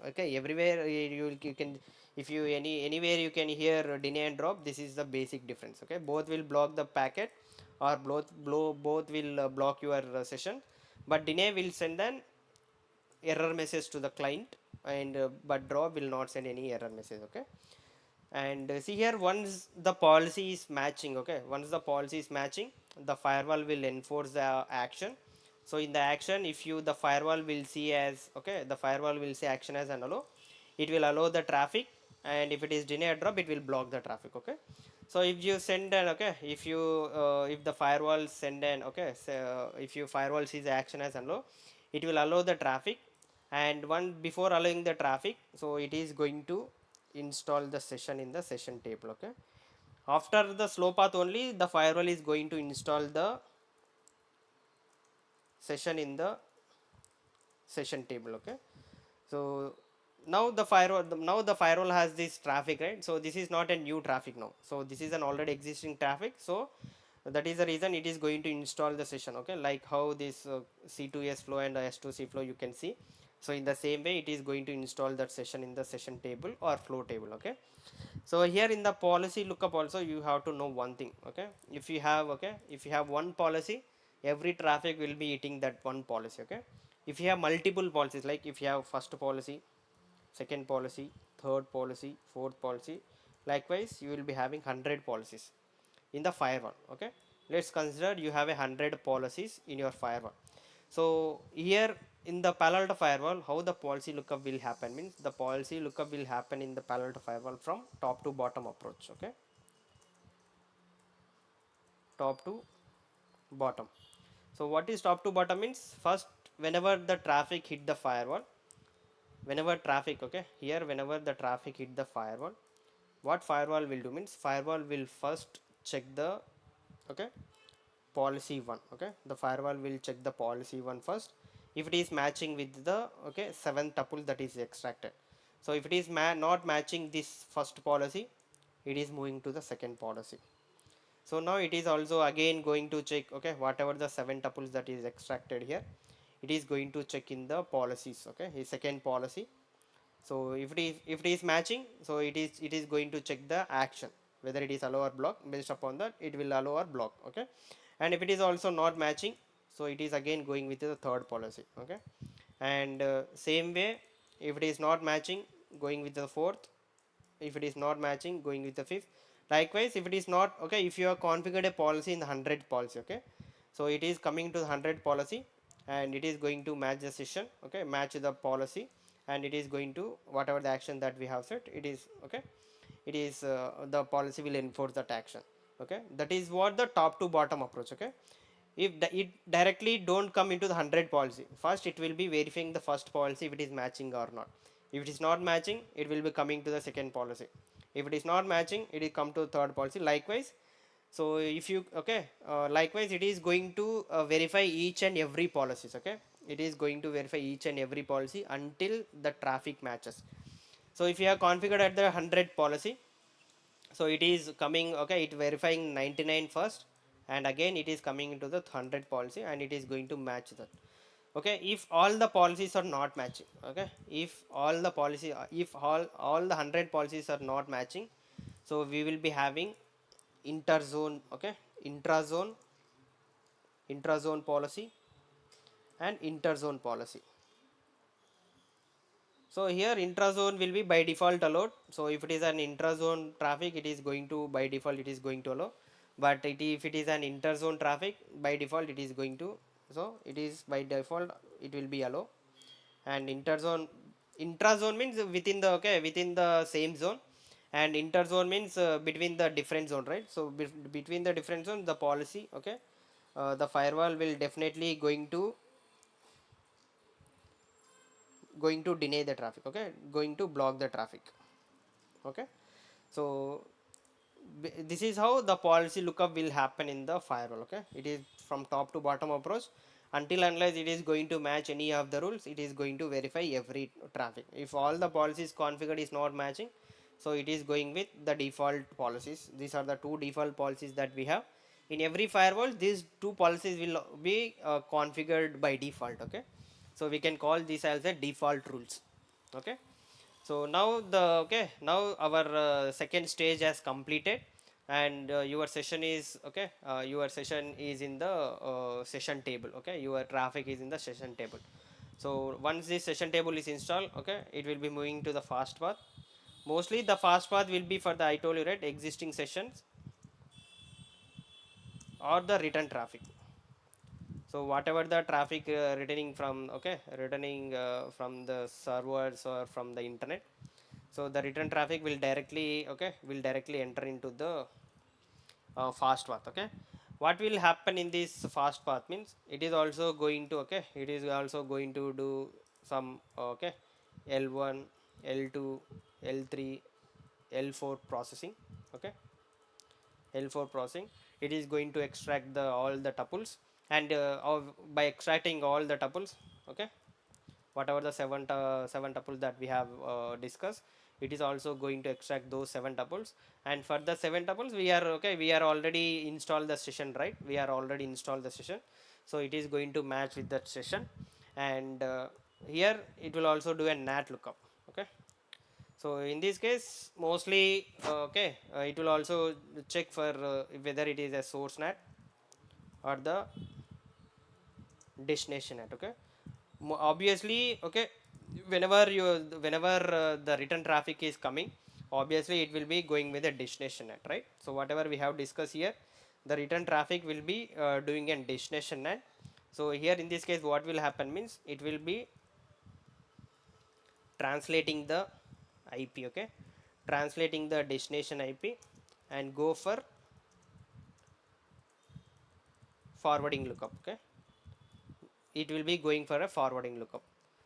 okay, everywhere you can, if you anywhere you can hear deny and drop, this is the basic difference. Okay, both will block the packet, or both will block your session, but deny will send an error message to the client, and but drop will not send any error message. Okay, and see here, once the policy is matching, okay, once the policy is matching, the firewall will enforce the action. So in the action, if you, the firewall will see as, okay, the firewall will see action as an allow, it will allow the traffic, and if it is deny drop, it will block the traffic. Okay, so if you send an, okay, if you if the firewall send an, okay, so if you firewall sees action as an allow, it will allow the traffic, and one before allowing the traffic, so it is going to install the session in the session table. Okay, after the slow path only, the firewall is going to install the session in the session table. Okay, so now the firewall, now the firewall has this traffic, right? So this is not a new traffic now, so this is an already existing traffic. So that is the reason it is going to install the session. Okay, like how this C2S flow and S2C flow you can see, so in the same way it is going to install that session in the session table or flow table. Okay, so here in the policy lookup also you have to know one thing. Okay, if you have, okay, if you have one policy, every traffic will be eating that one policy. Okay, if you have multiple policies, like if you have first policy, second policy, third policy, fourth policy, likewise you will be having 100 policies in the firewall. Okay, let's consider you have 100 policies in your firewall. So here in the Palo Alto firewall, how the policy lookup will happen means, the policy lookup will happen in the Palo Alto firewall from top to bottom approach. Okay, top to bottom. So what is top to bottom means, first, whenever the traffic hit the firewall, whenever traffic, okay, here whenever the traffic hit the firewall, what firewall will do means, firewall will first check the, okay, policy 1. Okay, the firewall will check the policy 1 first, if it is matching with the, okay, 7th tuple that is extracted. So if it is not matching this first policy, it is moving to the second policy. So now it is also again going to check, okay, whatever the 7 tuples that is extracted here, it is going to check in the policies. Okay, his second policy. So if it is matching, so it is going to check the action, whether it is allow or block. Based upon that, it will allow or block. Okay, and if it is also not matching, so it is again going with the third policy. Okay, and same way, if it is not matching, going with the fourth. If it is not matching, going with the fifth. Likewise, if it is not, okay, if you have configured a policy in the 100 policy. Okay, so it is coming to the 100 policy, and it is going to match the session. Okay, match the policy, and it is going to whatever the action that we have set, it is, okay, it is the policy will enforce that action. Okay, that is what the top to bottom approach. Okay, if it directly don't come into the 100 policy, first it will be verifying the first policy if it is matching or not. If it is not matching, it will be coming to the second policy. If it is not matching, it will come to the third policy. Likewise, so if you, okay, likewise it is going to verify each and every policies. Okay, it is going to verify each and every policy until the traffic matches. So if you have configured at the 100 policy, so it is coming, okay, it verifying 99 first, and again it is coming into the 100 policy, and it is going to match that. Okay, if all the policies are not matching, okay, if all the policy, if all the 100 policies are not matching, so we will be having interzone, okay, intrazone policy and interzone policy. So here intrazone will be by default allowed. So if it is an intrazone traffic, it is going to, by default it is going to allow. But if it is an interzone traffic, by default it is going to, so it is by default it will be allow. And intrazone means within the, okay, within the same zone, and interzone means between the different zone, right? So between the different zone, the policy, okay, the firewall will definitely going to deny the traffic, okay, going to block the traffic. Okay, so this is how the policy lookup will happen in the firewall. Okay, it is from top to bottom approach. Until unless it is going to match any of the rules, it is going to verify every traffic. If all the policies configured is not matching, so it is going with the default policies. These are the two default policies that we have in every firewall. These two policies will be configured by default. Okay, so we can call this as a default rules. Okay, so now now our second stage has completed, and your session is, okay, your session is in the session table. Okay, your traffic is in the session table. So once this session table is installed, okay, it will be moving to the fast path. Mostly the fast path will be for the, I told you, right, existing sessions or the return traffic. So whatever the traffic returning from, okay, returning from the servers or from the internet, so the return traffic will directly, okay, will directly enter into the fast path. Okay, what will happen in this fast path means it is also going to, okay, it is also going to do some, okay, L1, L2, L3, L4 processing. Okay, L4 processing, it is going to extract the all the tuples, and by extracting all the tuples, okay, whatever the seven tuples that we have discussed, it is also going to extract those seven tuples. And for the seven tuples, we are, okay, we are already installed the session, right? We are already installed the session, so it is going to match with that session. And here it will also do a NAT lookup. Okay, so in this case mostly, okay, it will also check for whether it is a source NAT or the destination NAT. Okay, obviously, okay, whenever the return traffic is coming, obviously it will be going with a destination NAT, right? So whatever we have discussed here, the return traffic will be doing a destination NAT. So here in this case what will happen means it will be translating the IP, okay, translating the destination IP and go for forwarding lookup. Okay, it will be going for a forwarding lookup.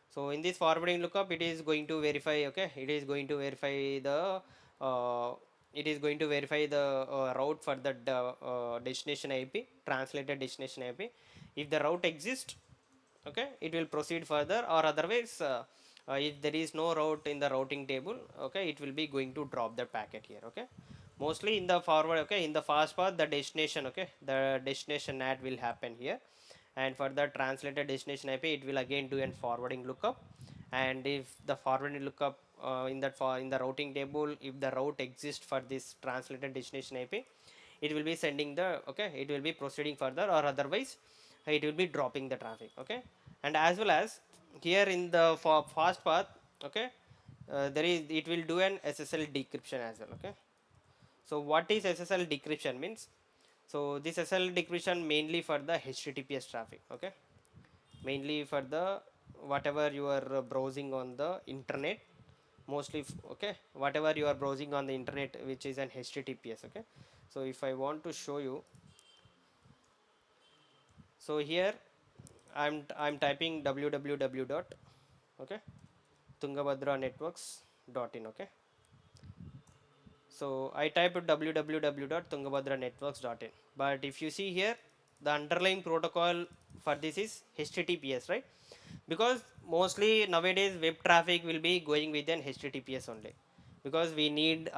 So in this forwarding lookup, it is going to verify, okay, it is going to verify the uh, route for the destination IP, translated destination IP. If the route exists, okay, it will proceed further, or otherwise if there is no route in the routing table, okay, it will be going to drop the packet here. Okay, mostly in the forward, okay, in the fast path, the destination, okay, the destination NAT will happen here. And for the translated destination IP, it will again do a forwarding lookup. And if the forwarding lookup in the routing table, if the route exists for this translated destination IP, it will be sending the, okay, it will be proceeding further, or otherwise it will be dropping the traffic. Okay, and as well as here in the fast path, okay, there is, it will do an SSL decryption as well. Okay, so what is SSL decryption means? So this SSL decryption mainly for the HTTPS traffic. Okay, mainly for the whatever you are browsing on the internet, mostly okay, whatever you are browsing on the internet which is an HTTPS. Okay, so if I want to show you, so here I'm typing www dot, okay, Tungabhadra networks dot in. Okay, so I typed www.tungabhadranetworks.in, but if you see here, the underlying protocol for this is HTTPS, right? Because mostly nowadays web traffic will be going with an HTTPS only, because we need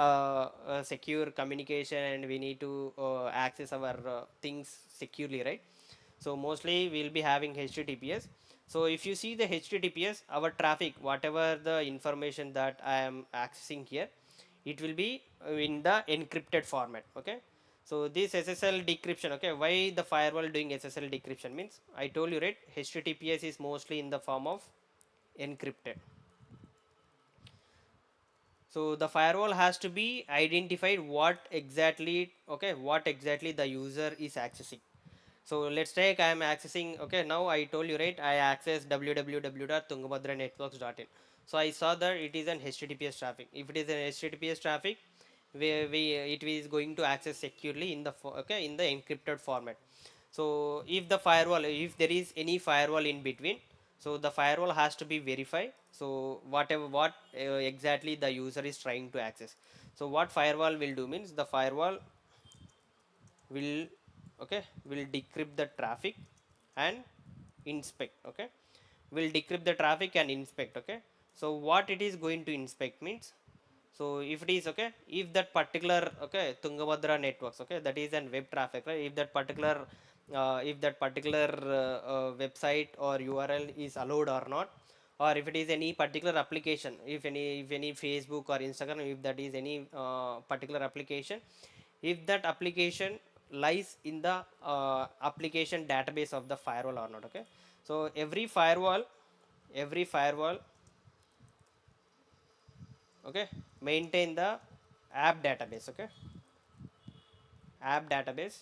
secure communication, and we need to access our things securely, right? So mostly we'll be having HTTPS. So if you see the HTTPS, our traffic, whatever the information that I am accessing here, it will be in the encrypted format. Okay, so this SSL decryption, okay, why the firewall doing SSL decryption means, I told you right, HTTPS is mostly in the form of encrypted. So the firewall has to be identified what exactly, okay, what exactly the user is accessing. So let's take I am accessing, okay, now I told you right, I access www.tungabhadranetworks.in. So I saw that it is an HTTPS traffic. If it is an HTTPS traffic, it is going to access securely in the okay, in the encrypted format. So if the firewall, if there is any firewall in between, so the firewall has to be verified. So whatever what exactly the user is trying to access. So what firewall will do means, the firewall will, okay, will decrypt the traffic and inspect. Okay, will decrypt the traffic and inspect. Okay, so what it is going to inspect means, so if it is, okay, if that particular, okay, Tungabhadra networks, okay, that is an web traffic, right, if that particular website or URL is allowed or not, or if it is any particular application, if any Facebook or Instagram, if that is any particular application, if that application lies in the application database of the firewall or not. Okay, so every firewall, okay, maintain the app database. Okay, app database.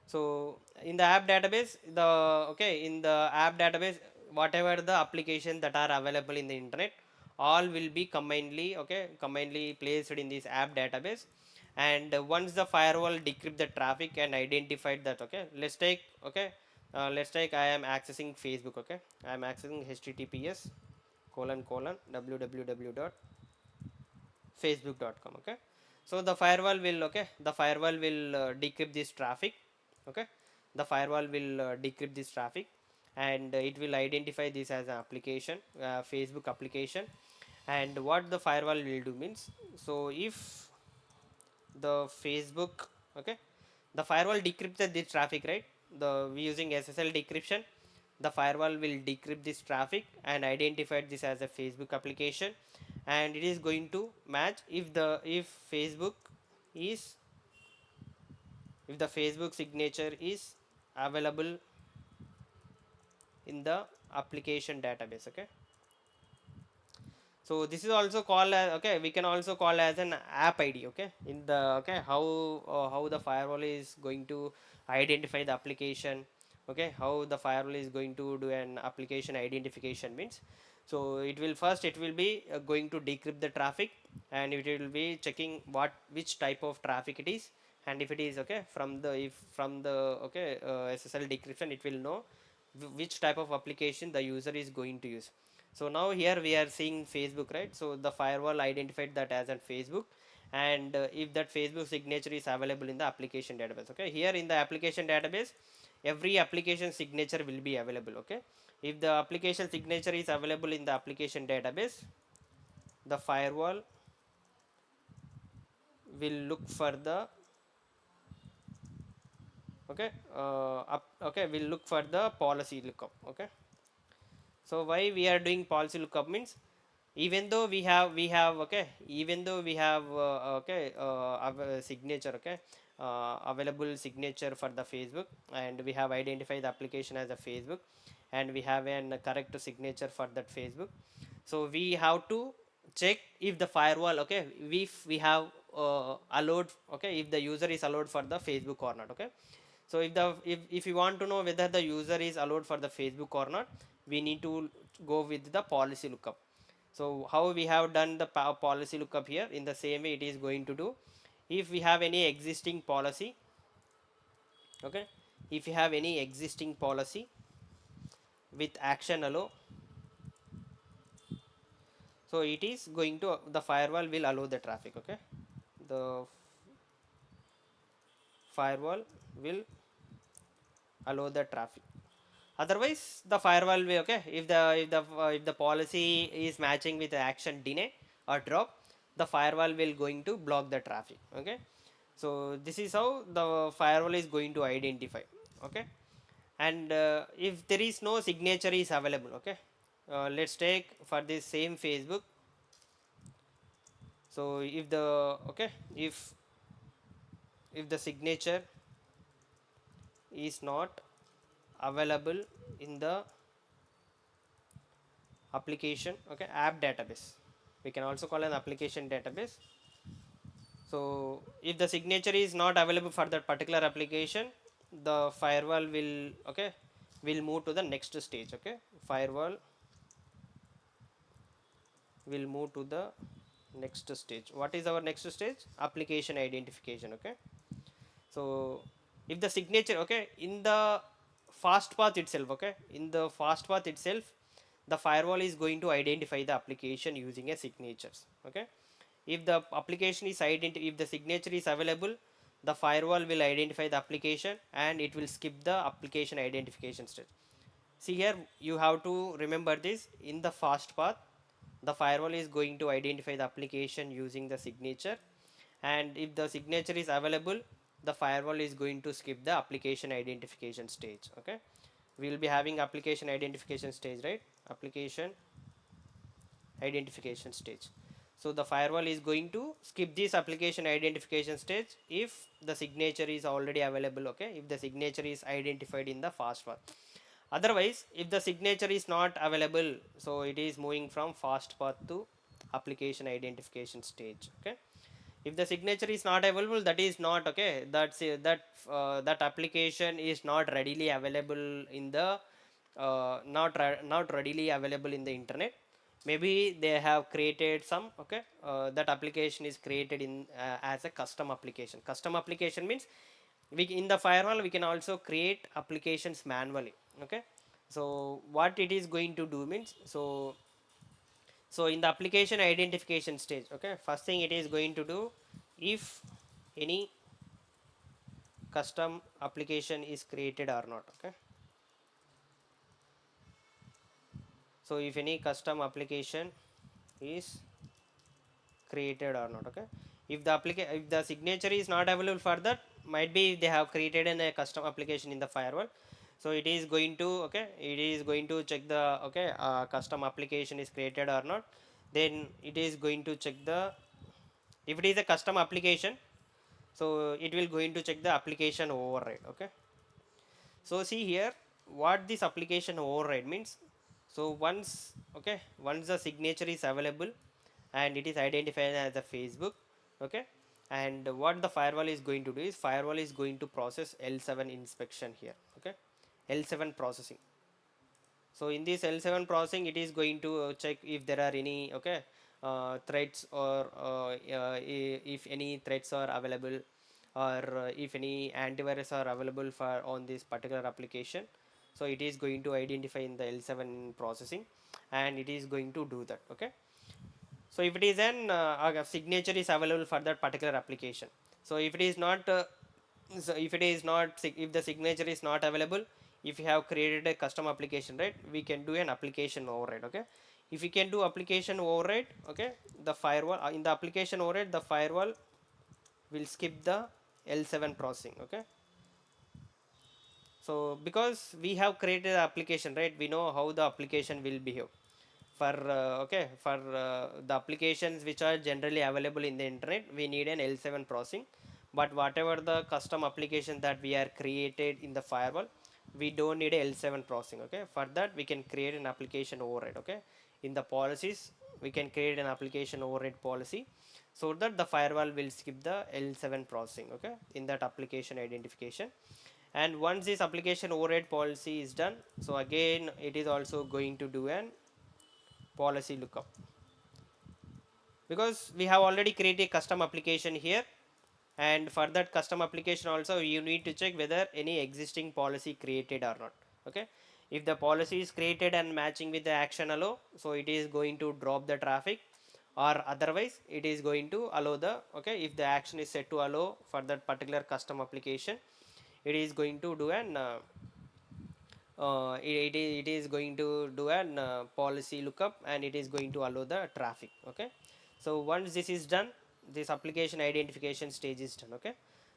So in the app database, the, okay, in the app database, whatever the application that are available in the internet, all will be combinedly, okay, combinedly placed in this app database. And once the firewall decrypt the traffic and identified that, okay, let's take, okay, let's take I am accessing Facebook. Okay, I am accessing https colon colon www facebook.com. Okay, so the firewall will, okay, the firewall will decrypt this traffic. Okay, the firewall will decrypt this traffic, and it will identify this as an application, Facebook application. And what the firewall will do means, so if the Facebook, okay, the firewall decrypted this traffic, right, the we using SSL decryption, the firewall will decrypt this traffic and identify this as a Facebook application, and it is going to match if Facebook is, if the Facebook signature is available in the application database. Okay, so this is also called as, okay, we can also call as an app ID. Okay, in the, okay, how the firewall is going to identify the application. Okay, how the firewall is going to do an application identification means, so it will first, it will be going to decrypt the traffic, and it will be checking which type of traffic it is. And if it is, okay, from the, if from the, okay, SSL decryption, it will know which type of application the user is going to use. So now here we are seeing Facebook, right? So the firewall identified that as a Facebook, and if that Facebook signature is available in the application database. Okay, here in the application database, every application signature will be available. Okay, if the application signature is available in the application database, the firewall will look for the, okay, okay, will look for the policy lookup. Okay, so why we are doing policy lookup means, even though we have, okay, even though we have okay, signature, okay, available signature for the Facebook, and we have identified the application as a Facebook, and we have an correct signature for that Facebook. So we have to check if the firewall, okay, if we have allowed, okay, if the user is allowed for the Facebook or not. Okay, so if you want to know whether the user is allowed for the Facebook or not, we need to go with the policy lookup. So how we have done the policy lookup here, in the same way it is going to do. If we have any existing policy, okay, if you have any existing policy with action allow, so it is going to, the firewall will allow the traffic. Okay, the firewall will allow the traffic. Otherwise the firewall will, okay, if the policy is matching with the action deny or drop, the firewall will going to block the traffic. Okay, so this is how the firewall is going to identify. Okay, and if there is no signature is available, okay, let's take for this same Facebook. So if the okay if the signature is not available in the application, okay, app database, we can also call an application database. So if the signature is not available for that particular application, the firewall will, okay, will move to the next stage, okay. Firewall will move to the next stage. What is our next stage? Application identification, okay. So if the signature, okay, in the fast path itself, okay, in the fast path itself, the firewall is going to identify the application using a signatures, okay. If the application is if the signature is available, the firewall will identify the application and it will skip the application identification stage. See here, you have to remember this. In the fast path, the firewall is going to identify the application using the signature, and if the signature is available, the firewall is going to skip the application identification stage, okay. We will be having application identification stage, right? Application identification stage. So the firewall is going to skip this application identification stage if the signature is already available, okay, if the signature is identified in the fast path. Otherwise, if the signature is not available, so it is moving from fast path to application identification stage, okay. If the signature is not available, that is not, okay, that's that application is not readily available in the not readily available in the internet. Maybe they have created some, okay, that application is created in as a custom application. Custom application means we in the firewall we can also create applications manually, okay. So what it is going to do means, so in the application identification stage, okay, first thing it is going to do, if any custom application is created or not, okay. So if any custom application is created or not, okay. If the if the signature is not available for that, might be they have created a custom application in the firewall. So it is going to, okay, it is going to check the, okay, custom application is created or not. Then it is going to check the, if it is a custom application, so it will going to check the application override, okay. So see here what this application override means. So once, okay, once the signature is available and it is identified as a Facebook, okay, and what the firewall is going to do is firewall is going to process L7 inspection here, okay, L7 processing. So in this L7 processing, it is going to check if there are any, okay, threats, or if any threats are available, or if any antivirus are available for on this particular application. So it is going to identify in the L7 processing, and it is going to do that, okay. So if it is an a signature is available for that particular application. So if it is not so if it is not if the signature is not available, if you have created a custom application, right, we can do an application override, okay. If we can do application override, okay, the firewall in the application override, the firewall will skip the L7 processing, okay. So because we have created an application, right, we know how the application will behave for okay, for the applications which are generally available in the internet, we need an L7 processing. But whatever the custom application that we are created in the firewall, we don't need a L7 processing, okay. For that we can create an application override, okay. In the policies we can create an application override policy, so that the firewall will skip the L7 processing, okay, in that application identification. And once this application override policy is done, so again it is also going to do an policy lookup, because we have already created a custom application here, and for that custom application also you need to check whether any existing policy created or not, okay. If the policy is created and matching with the action allow, so it is going to drop the traffic, or otherwise it is going to allow the, okay, if the action is set to allow for that particular custom application, it is going to do an it is going to do an policy lookup, and it is going to allow the traffic, okay. So once this is done, this application identification stage is done, okay.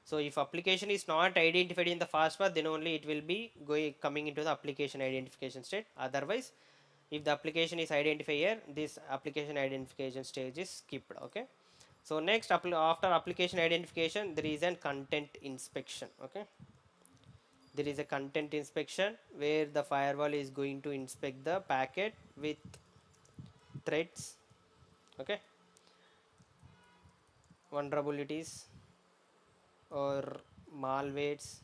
So if application is not identified in the fast path, then only it will be coming into the application identification state. Otherwise, if the application is identified here, this application identification stage is skipped. Okay. So next, after application identification, there is a content inspection. Okay. There is a content inspection where the firewall is going to inspect the packet with threats, okay, vulnerabilities or malwares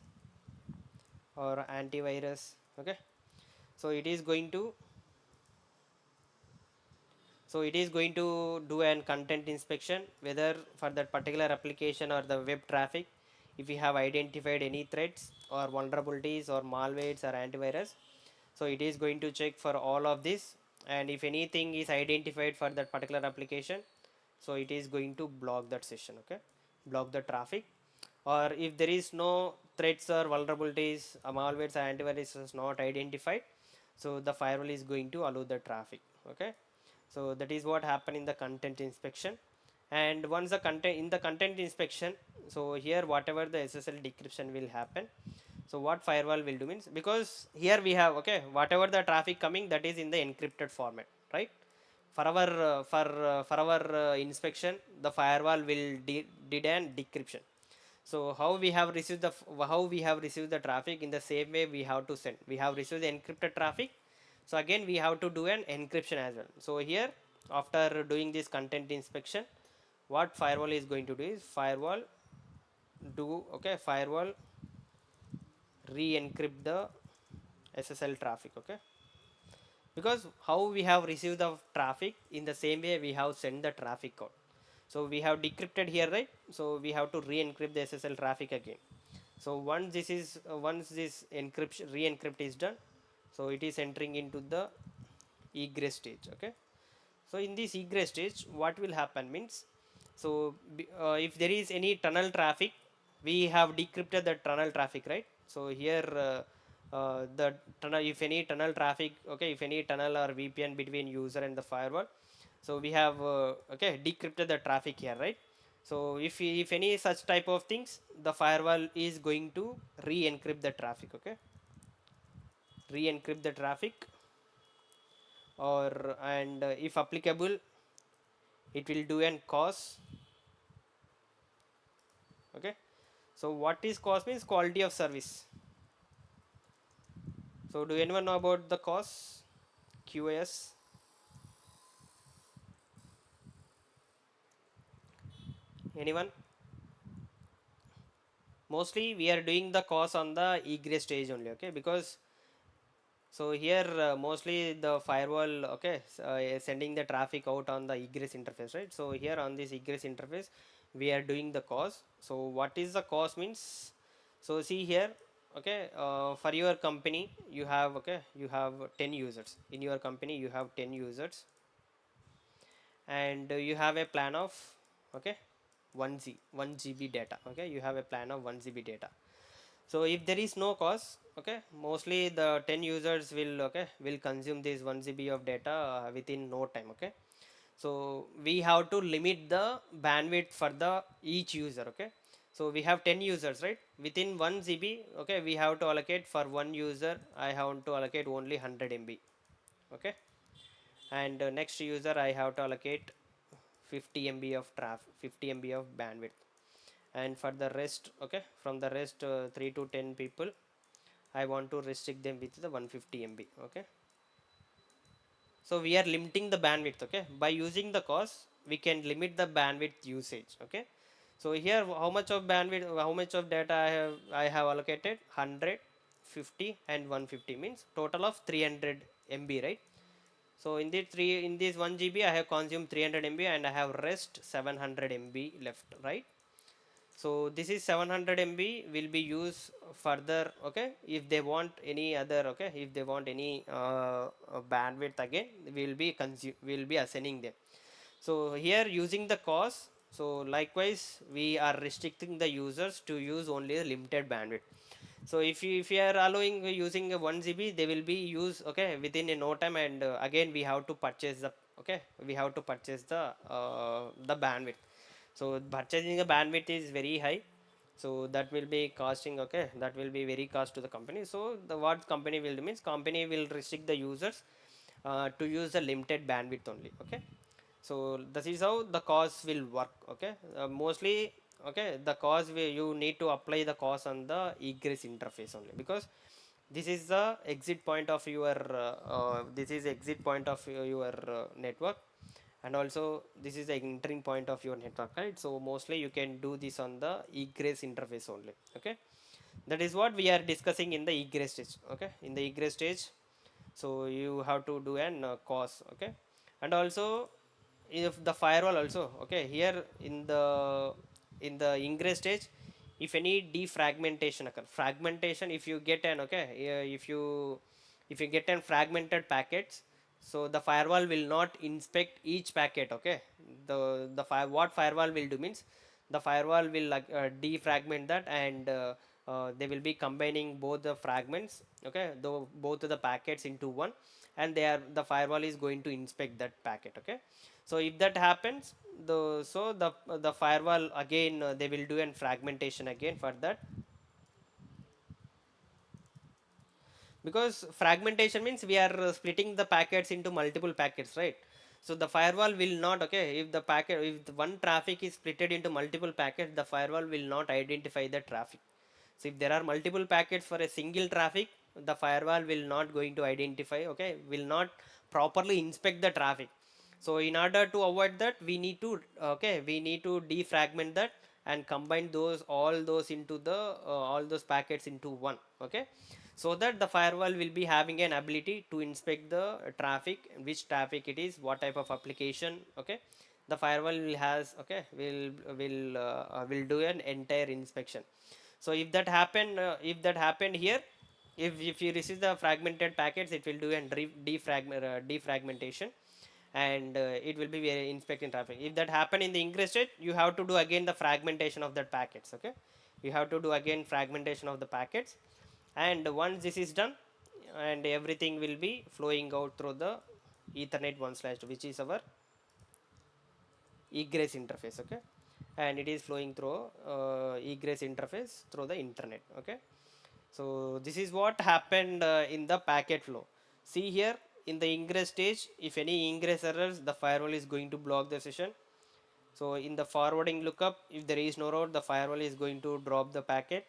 or antivirus. Okay, so it is going to do an content inspection whether for that particular application or the web traffic, if we have identified any threats or vulnerabilities or malwares or antivirus. So it is going to check for all of this, and if anything is identified for that particular application, so it is going to block that session. Okay, block the traffic. Or if there is no threats or vulnerabilities, malwares or antivirus is not identified, so the firewall is going to allow the traffic. Okay, so that is what happened in the content inspection. And once the content in the content inspection, so here whatever the SSL decryption will happen. So what firewall will do means, because here we have, okay, whatever the traffic coming, that is in the encrypted format, right? For our inspection, the firewall will did an decryption. So how we have received the traffic, in the same way we have to send. We have received the encrypted traffic, so again we have to do an encryption as well. So here, after doing this content inspection, what firewall is going to do is firewall re-encrypt the SSL traffic. Okay, because how we have received the traffic, in the same way we have sent the traffic out. So we have decrypted here, right? So we have to re-encrypt the SSL traffic again. So once this encryption re-encrypt is done, so it is entering into the egress stage. Okay, so in this egress stage, what will happen means, so if there is any tunnel traffic, we have decrypted the tunnel traffic, right? So here the tunnel, if any tunnel traffic, okay, if any tunnel or VPN between user and the firewall, so we have okay, decrypted the traffic here, right? So if any such type of things, the firewall is going to re-encrypt the traffic. Okay, re-encrypt the traffic, or and if applicable, it will do an cause. Okay, so what is cause means? Quality of service. So do anyone know about the cause? QoS? Anyone? Mostly we are doing the cause on the egress stage only. Okay, because so here mostly the firewall, okay, sending the traffic out on the egress interface, right? So here on this egress interface, we are doing the cause. So what is the cause means? So see here, okay, for your company you have, okay, you have 10 users. In your company you have 10 users, and you have a plan of, okay, 1 GB data. Okay, you have a plan of 1 GB data. So if there is no cause, okay, mostly the 10 users will, okay, will consume this 1 GB of data within no time. Okay, so we have to limit the bandwidth for the each user. Okay, so we have 10 users, right? Within 1 GB, okay, we have to allocate for one user, I have to allocate only 100 MB. Okay, and next user I have to allocate 50 MB of 50 MB of bandwidth. And for the rest, okay, from the rest 3 to 10 people, I want to restrict them with the 150 MB. Okay, so we are limiting the bandwidth. Okay, by using the cause, we can limit the bandwidth usage. Okay, so here how much of bandwidth, how much of data I have allocated? 100, 50 and 150, means total of 300 MB, right? So in this 1 GB I have consumed 300 MB and I have rest 700 MB left, right? So this is 700 MB will be used further. Okay, if they want any other, okay, if they want any bandwidth, again will be assigning them. So here using the cause, so likewise we are restricting the users to use only a limited bandwidth. So if you are allowing using a 1 GB, they will be used, okay, within a no time, and again we have to purchase the, okay, we have to purchase the bandwidth. So purchasing a bandwidth is very high. So that will be costing, okay, that will be very cost to the company. So the what company will do means company will restrict the users to use the limited bandwidth only, okay. So this is how the cost will work, okay. Mostly, okay, the cost you need to apply the cost on the egress interface only, because this is the exit point of your this is exit point of your network, and also this is the entering point of your network, right? So mostly you can do this on the egress interface only, okay. That is what we are discussing in the egress stage, okay. In the egress stage, so you have to do an cost, okay. And also if the firewall also, okay, here in the ingress stage, if any defragmentation occur, fragmentation, if you get an, okay, if you get an fragmented packets, so the firewall will not inspect each packet, okay. What firewall will do means the firewall will like defragment that, and they will be combining both the fragments, okay, though both of the packets into one, and the firewall is going to inspect that packet, okay. So if that happens, the firewall again they will do an fragmentation again for that, because fragmentation means we are splitting the packets into multiple packets, right? So the firewall will not, okay, if the packet, if the one traffic is splitted into multiple packets, the firewall will not identify the traffic. So if there are multiple packets for a single traffic, the firewall will not going to identify, okay, will not properly inspect the traffic. So in order to avoid that, we need to, okay, we need to defragment that and combine those all those into the all those packets into one, okay. So that the firewall will be having an ability to inspect the traffic, which traffic it is, what type of application, okay. The firewall will has, okay, will do an entire inspection. So if that happened here, if you receive the fragmented packets, it will do an defragmentation, and it will be very inspecting traffic. If that happen in the ingress state, you have to do again the fragmentation of that packets, okay. You have to do again fragmentation of the packets, and once this is done, and everything will be flowing out through the ethernet 1/2, which is our egress interface, okay. And it is flowing through egress interface through the internet, okay. So this is what happened in the packet flow. See here, in the ingress stage, if any ingress errors, the firewall is going to block the session. So in the forwarding lookup, if there is no route, the firewall is going to drop the packet.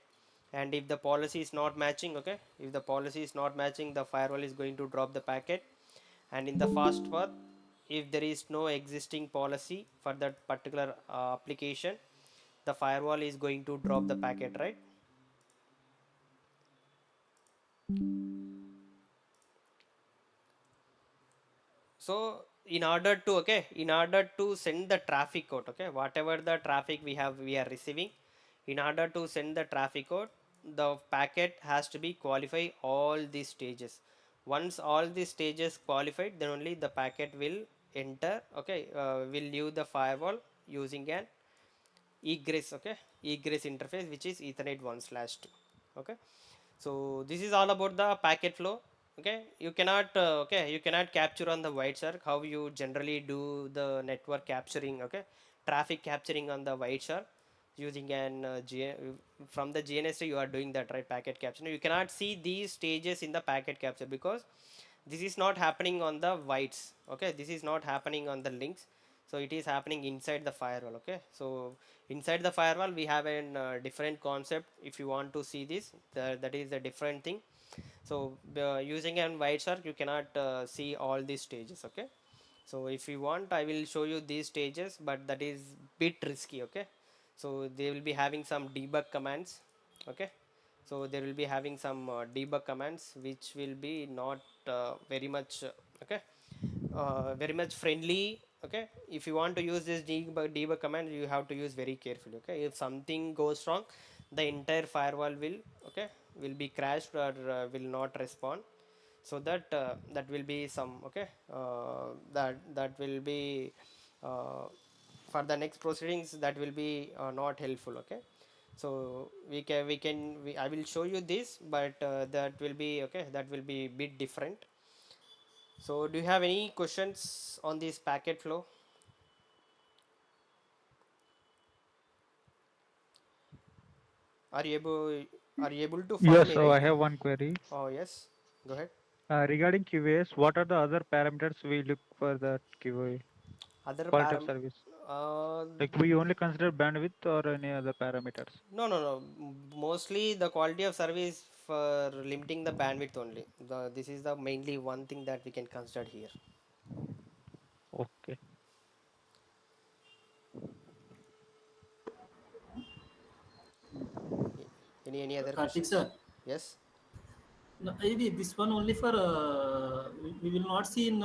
And if the policy is not matching, okay, if the policy is not matching, the firewall is going to drop the packet. And in the fast path, if there is no existing policy for that particular application, the firewall is going to drop the packet, right? So in order to, okay, in order to send the traffic out, okay, whatever the traffic we are receiving, in order to send the traffic out, the packet has to be qualified all these stages. Once all these stages qualified, then only the packet will enter, okay, will leave the firewall using an egress, okay, egress interface, which is ethernet 1/2, okay. So this is all about the packet flow, okay. You cannot okay, you cannot capture on the white shark how you generally do the network capturing, okay, traffic capturing on the white shark using an from the GNSD you are doing that, right? Packet capture, you cannot see these stages in the packet capture, because this is not happening on the whites, okay, this is not happening on the links. So it is happening inside the firewall, okay. So inside the firewall we have a different concept. If you want to see this, that is a different thing. So using an white shark, you cannot see all these stages, okay. So if you want, I will show you these stages, but that is bit risky, okay. So they will be having some debug commands, okay. So there will be having some debug commands which will be not very much okay, very much friendly, okay. If you want to use this debug command, you have to use very carefully, okay. If something goes wrong, the entire firewall will, okay, will be crashed, or will not respond. So that that will be some, okay, that will be for the next proceedings, that will be not helpful, okay. So I will show you this, but that will be, okay, that will be bit different. So do you have any questions on this packet flow? Are you able to follow Yes, me, so right? I have one query. Oh yes, go ahead. Regarding QoS, what are the other parameters we look for the QoS Other quality of param. service? Uh, Like we only consider bandwidth or any other parameters? no. Mostly the quality of service for limiting the bandwidth only. This is the mainly one thing that we can consider here. Okay. Any other Karthik questions? sir, Yes. no, this one only for we will not see in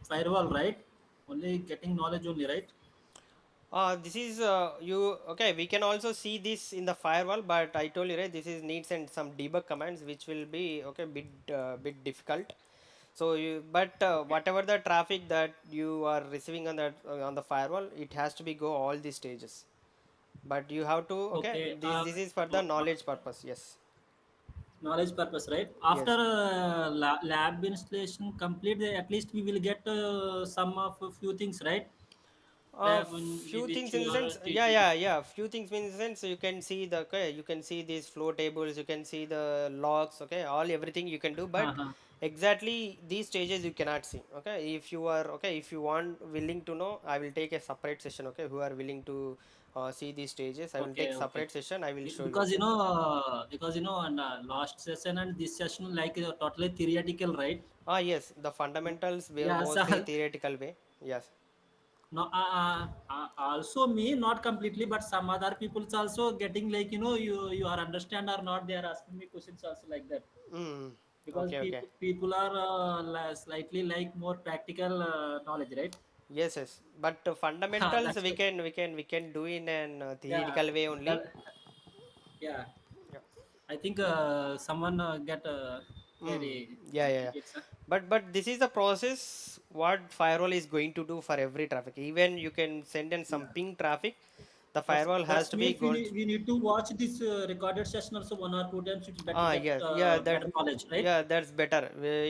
firewall, right? Only getting knowledge only, right? This is you okay. We can also see this in the firewall, but I told you right. This is needs and some debug commands, which will be okay bit difficult. So but Okay. whatever the traffic that you are receiving on the firewall, it has to be go all these stages. But you have to okay. Okay. This is for the knowledge purpose. Yes. Knowledge purpose, right? After Yes. lab installation complete, at least we will get some of a few things, right? Where Few which things in you the are sense, teaching. yeah. Few things in the sense, you can see the okay, you can see these flow tables, you can see the logs, okay, all everything you can do, but Uh-huh. exactly these stages you cannot see. Okay, if you are okay, if you want willing to know, I will take a separate session. Okay, who are willing to see these stages, I will take Okay, okay. separate session. I will show you. Because Okay. and last session and this session like totally theoretical, right? Yes, the fundamentals were Yeah, so mostly theoretical way. Yes. no, also me not completely, but some other people's also getting like you are understand or not. They are asking me questions also like that Mm. because Okay. Okay. people are slightly like more practical knowledge, right? Yes. But fundamentals That's why. we can do in an Yeah, theoretical way only. that yeah. Yeah. I think someone get Mm. very Yeah. tickets. Huh? But this is the process what firewall is going to do for every traffic. Even you can send in some Yeah. ping traffic, the That's firewall has that's to be means gone. we need to watch this recorded session also one or two times. It's better get Yes, yeah, better knowledge, right? that's better.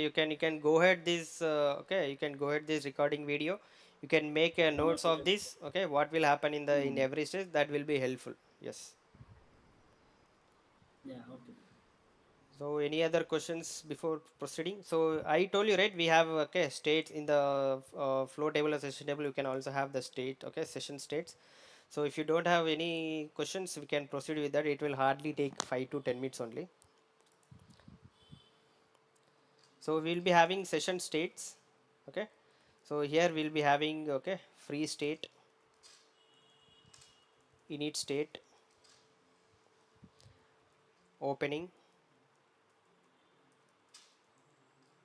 You can go ahead this okay, you can go ahead this recording video. You can make notes of Okay. this. Okay, what will happen in the in Hmm. every stage that will be helpful. Yes. Yeah. Okay. So any other questions before proceeding? So I told you right, we have okay states in the flow table or session table. You can also have the state okay session states. So if you don't have any questions, we can proceed with that. It will hardly take 5 to 10 minutes only. So we'll be having session states. Okay. So here we'll be having okay free state, init state, opening,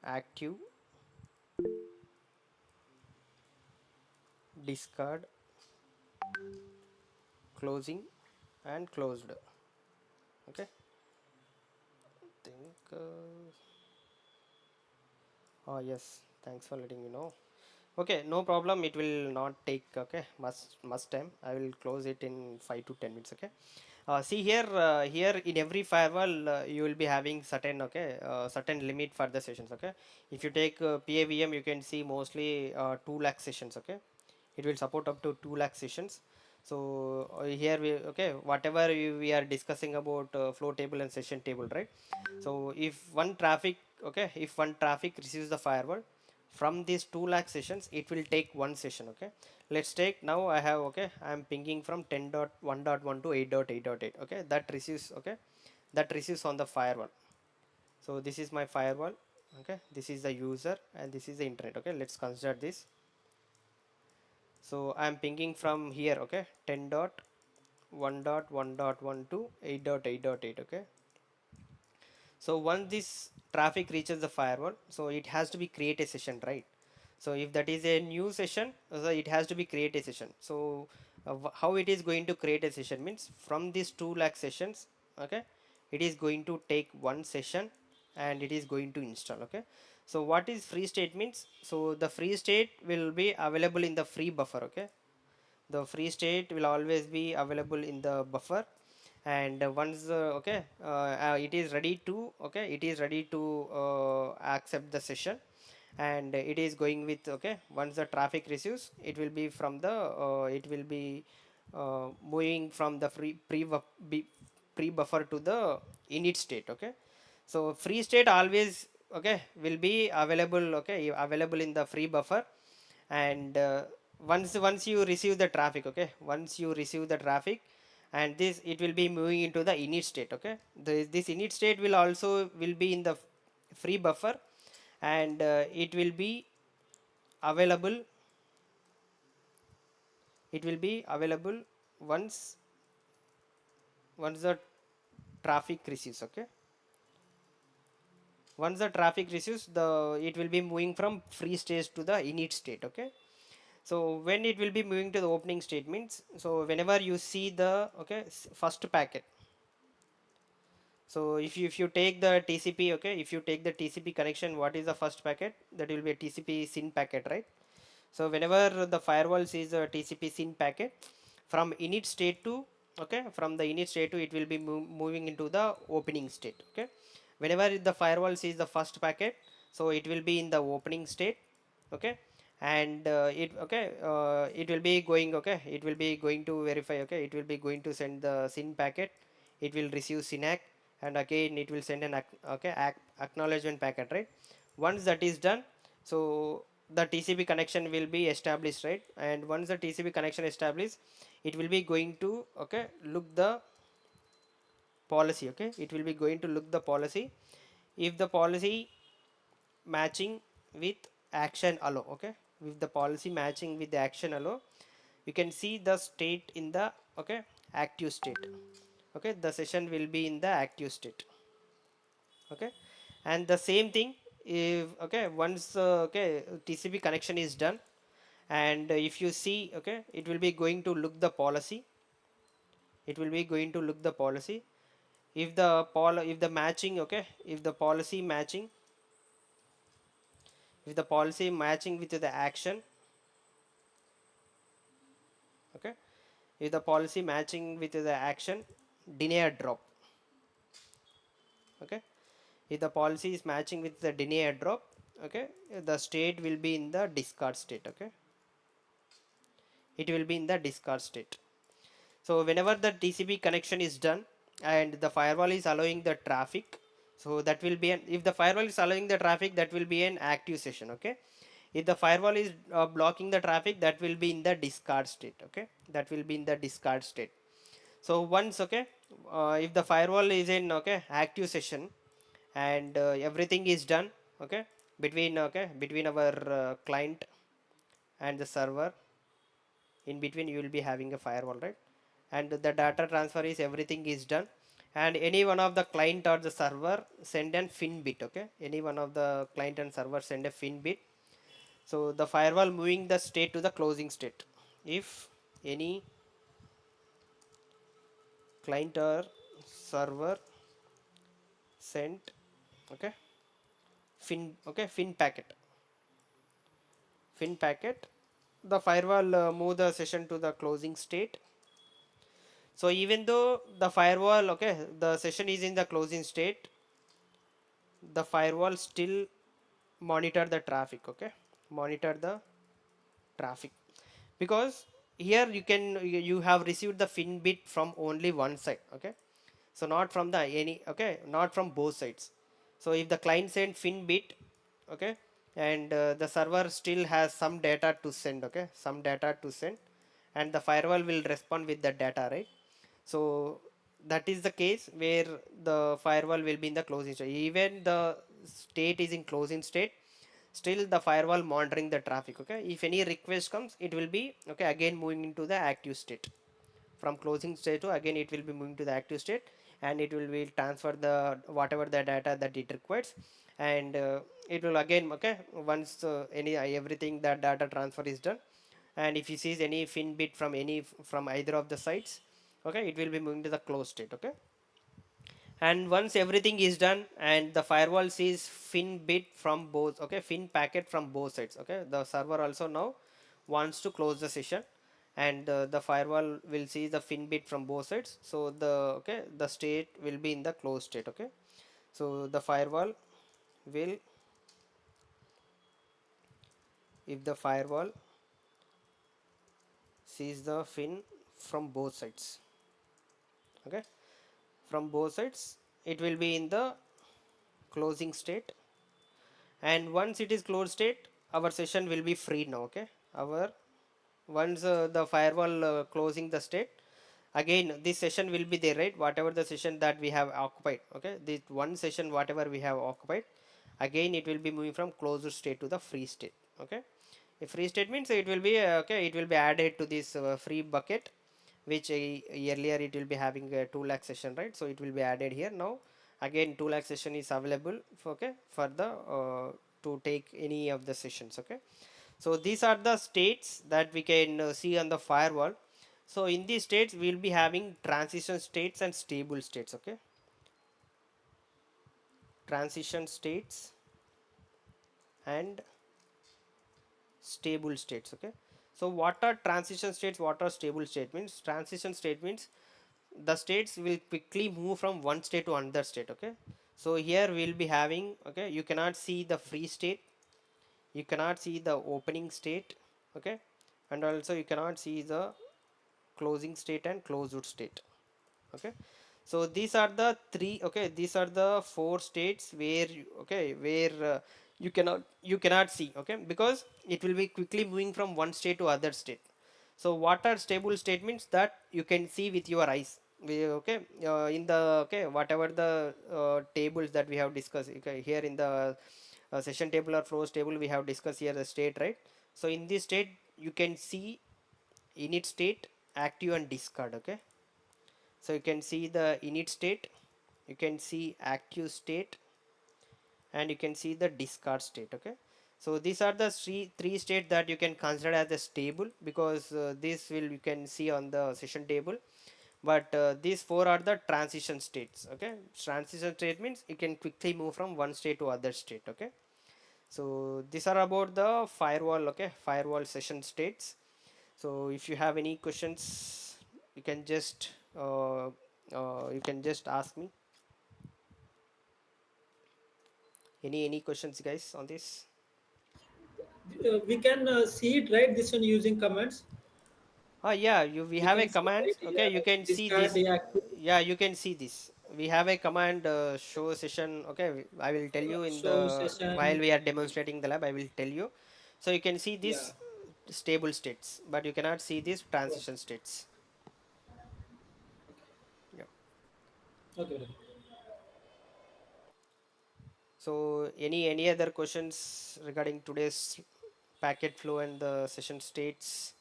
active, discard, closing, and closed. Okay. Think. Oh yes, thanks for letting me know. Okay, no problem. It will not take okay much time. I will close it in 5 to 10 minutes. Okay. See here here in every firewall you will be having certain okay certain limit for the sessions. Okay. If you take PAVM, you can see mostly 2 lakh sessions. Okay. It will support up to 2 lakh sessions. So here we okay whatever we are discussing about flow table and session table, right? So if one traffic okay if one traffic receives the firewall from these 2 lakh sessions, it will take one session. Okay, let's take now I have okay I am pinging from 10.1.1 to 8.8.8. Okay, that receives okay that receives on the firewall. So this is my firewall. Okay, this is the user and this is the internet. Okay, let's consider this. So I am pinging from here. Okay, 10.1.1.1 to 8.8.8. Okay, so once this traffic reaches the firewall, so it has to be create a session, right? So if that is a new session, so it has to be create a session. So how it is going to create a session means from these 2 lakh sessions, okay, it is going to take one session and it is going to install. Okay, so what is free state means? So the free state will be available in the free buffer. Okay, the free state will always be available in the buffer, and once it is ready to okay it is ready to accept the session, and it is going with okay once the traffic receives, it will be from the it will be moving from the pre-buffer to the init state. Okay, so free state always, okay, will be available, okay, available in the free buffer. And once you receive the traffic, okay, once you receive the traffic, and this, it will be moving into the init state. Okay, this init state will also will be in the free buffer, and it will be available, it will be available once the traffic receives. Okay, once the traffic receives, the it will be moving from free state to the init state. Okay, so when it will be moving to the opening statements, so whenever you see the, okay, first packet, so if you take the TCP, okay, if you take the TCP connection, what is the first packet? That will be a TCP SYN packet, right? So whenever the firewall sees a TCP SYN packet from init state to, okay, from the init state to, it will be moving into the opening state. Okay, whenever the firewall sees the first packet, so it will be in the opening state. Okay, and it will be going, okay, it will be going to verify. Okay, it will be going to send the SYN packet, it will receive SYNAC, and again it will send an acknowledgement packet, right? Once that is done, so the TCP connection will be established, right? And once the TCP connection established, it will be going to, okay, look the policy. Okay, it will be going to look the policy. If the policy matching with action allow, okay, with the policy matching with the action allow, you can see the state in the, okay, active state. Okay, the session will be in the active state. Okay, and the same thing, if, okay, once okay, TCP connection is done, and if you see, okay, it will be going to look the policy, it will be going to look the policy. If the if the matching, okay, if the policy matching, if the policy matching with the action, okay, if the policy matching with the action, deny a drop. Okay, if the policy is matching with the deny a drop, okay, the state will be in the discard state. Okay, it will be in the discard state. So whenever the TCP connection is done and the firewall is allowing the traffic, so that will be an, if the firewall is allowing the traffic, that will be an active session. Okay, if the firewall is blocking the traffic, that will be in the discard state. Okay, that will be in the discard state. So once, okay, if the firewall is in, okay, active session, and everything is done, okay, between, okay, between our client and the server, in between you will be having a firewall, right? And the data transfer is, everything is done, and any one of the client or the server send an fin bit. Okay, any one of the client and server send a fin bit, so the firewall moving the state to the closing state. If any client or server sent, okay, fin, okay, fin packet, fin packet, the firewall move the session to the closing state. So even though the firewall, okay, the session is in the closing state, the firewall still monitor the traffic. Okay, monitor the traffic, because here you can, you have received the fin bit from only one side. Okay, so not from the any, okay, not from both sides. So if the client send fin bit, okay, and the server still has some data to send, okay, some data to send, and the firewall will respond with the data, right? So that is the case where the firewall will be in the closing state. Even the state is in closing state, still the firewall monitoring the traffic. Okay, if any request comes, it will be, okay, again moving into the active state. From closing state to, again it will be moving to the active state, and it will be transfer the whatever the data that it requires, and it will again, okay, once any everything that data transfer is done, and if he sees any fin bit from any, from either of the sites, okay, it will be moving to the closed state. Okay, and once everything is done and the firewall sees fin bit from both, okay, fin packet from both sides, okay, the server also now wants to close the session, and the firewall will see the fin bit from both sides, so the, okay, the state will be in the closed state. Okay, so the firewall will, if the firewall sees the fin from both sides, okay, from both sides, it will be in the closing state, and once it is closed state, our session will be free now. Okay, our once the firewall closing the state, again this session will be there, right? Whatever the session that we have occupied, okay, this one session whatever we have occupied, again it will be moving from closed state to the free state. Okay, a free state means it will be okay, it will be added to this free bucket, which earlier it will be having a 2 lakh session, right? So it will be added here now. Again 2 lakh session is available for, okay, for the to take any of the sessions. Okay, so these are the states that we can see on the firewall. So in these states we will be having transition states and stable states. Okay, transition states and stable states. Okay, so what are transition states, what are stable state means? Transition state means the states will quickly move from one state to another state. Okay, so here we'll be having, okay, you cannot see the free state, you cannot see the opening state. Okay, and also you cannot see the closing state and closed state. Okay, so these are the three, okay, these are the four states where okay, where you cannot see. Okay, because it will be quickly moving from one state to other state. So what are stable state means? That you can see with your eyes. Okay, in the, okay, whatever the tables that we have discussed, okay, here in the session table or flows table we have discussed here the state, right? So in this state you can see init state, active and discard. Okay, so you can see the init state, you can see active state, and you can see the discard state. Okay, so these are the three states that you can consider as a stable, because this will you can see on the session table. But these four are the transition states. Okay, transition state means you can quickly move from one state to other state. Okay, so these are about the firewall. Okay, firewall session states. So if you have any questions, you can just ask me. Any questions, guys, on this? We can see it, right? This one using commands. Yeah, we We have a can see, command. right? Okay, Yeah, you can see discard, this. deactivate, Yeah, you can see this. We have a command, show session. Okay, I will tell you in the show while session. we are demonstrating the lab, I will tell you. So you can see Yeah. this stable states, but you cannot see these Oh, transition states. Yeah. okay. Okay. So any other questions regarding today's packet flow and the session states?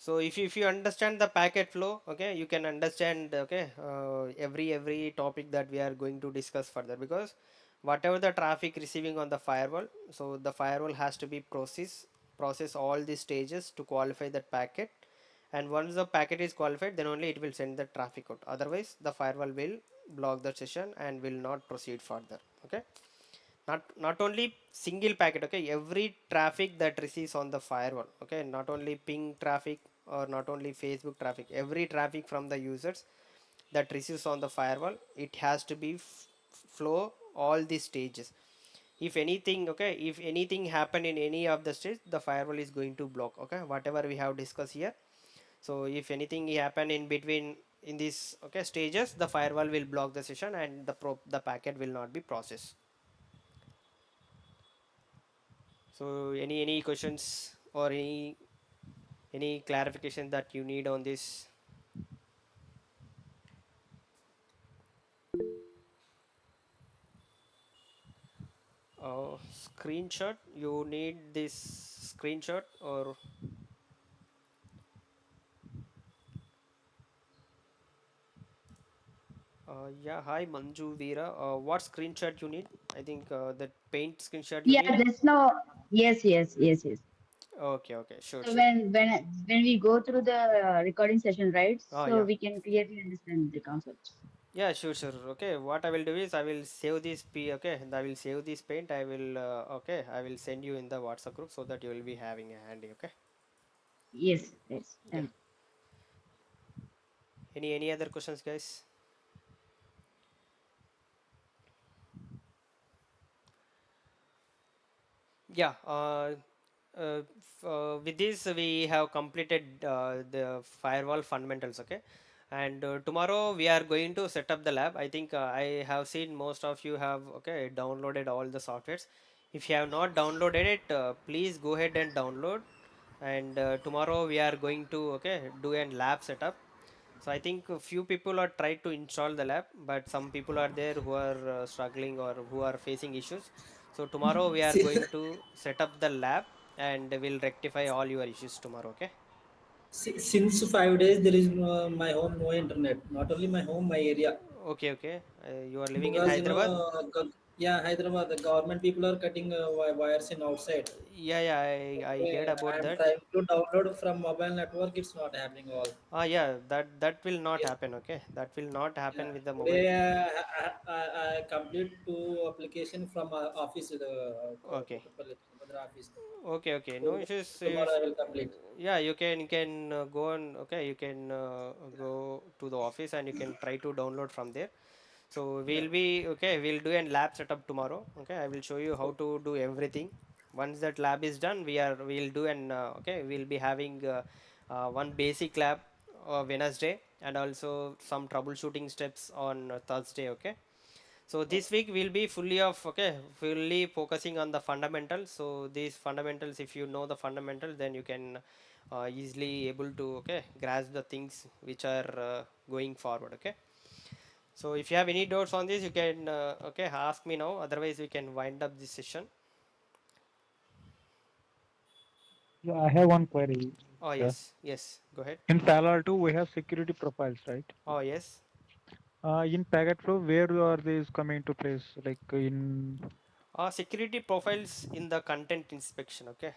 So if you understand the packet flow, okay, you can understand, okay, every topic that we are going to discuss further, because whatever the traffic receiving on the firewall, so the firewall has to be process all these stages to qualify that packet, and once the packet is qualified, then only it will send the traffic out. Otherwise the firewall will block the session and will not proceed further. Okay, not only single packet, okay, every traffic that receives on the firewall, okay, not only ping traffic or not only Facebook traffic, every traffic from the users that receives on the firewall, it has to be flow all these stages. If anything, okay, if anything happen in any of the stage, the firewall is going to block. Okay, whatever we have discussed here. So if anything happen in between in these, okay, stages, the firewall will block the session and the packet will not be processed. So any questions or any clarification that you need on this? Screenshot, you need this screenshot or yeah, hi Manju Veera, what screenshot you need? I think that paint screenshot you Yeah, need. that's no. Yes, yes, yes, yes. Okay, okay, sure, So sure. when we go through the recording session, right? So Yeah, we can clearly understand the concepts. yeah, sure, sure. Okay, what I will do is I will save this okay, and I will save this paint. I will okay, I will send you in the WhatsApp group so that you will be having a handy. Okay, Yes, yes. yeah. Thank Any other questions, guys? Yeah, With this we have completed the firewall fundamentals, okay, and tomorrow we are going to set up the lab. I think I have seen most of you have, okay, downloaded all the softwares. If you have not downloaded it, please go ahead and download, and tomorrow we are going to, okay, do a lab setup. So I think a few people are trying to install the lab, but some people are there who are struggling or who are facing issues. So tomorrow we are going to set up the lab and we'll rectify all your issues tomorrow. Okay. Since 5 days there is my home no internet. Not only my home, my area. Okay. Okay. You are living in Because Hyderabad. yeah, Hyderabad, the government people are cutting wires in outside. Yeah. Yeah. I Okay, heard I about am that. trying to download from mobile network. It's not happening all. Yeah. That will not Yes. happen. Okay. That will not Yeah. happen with the mobile. Today I complete two application from office, the Okay. office. Okay. Okay. No So issues. tomorrow I will complete. Yeah, you can go on. Okay, you can go to the office and you can try to download from there. So Yeah. we'll be okay. We'll do a lab setup tomorrow. Okay, I will show you how to do everything. Once that lab is done, we'll do an okay. We'll be having one basic lab Wednesday and also some troubleshooting steps on Thursday. Okay. So this week we'll be fully focusing on the fundamentals. So these fundamentals, if you know the fundamentals, then you can easily able to, okay, grasp the things which are going forward. Okay. So if you have any doubts on this, you can okay, ask me now. Otherwise, we can wind up this session. Yeah, I have one query. Oh Uh, yes, yes. Go ahead. in Palo Alto, we have security profiles, right? Oh yes. In packet flow, where are these coming to place? Like in. Security profiles in the content inspection. Okay.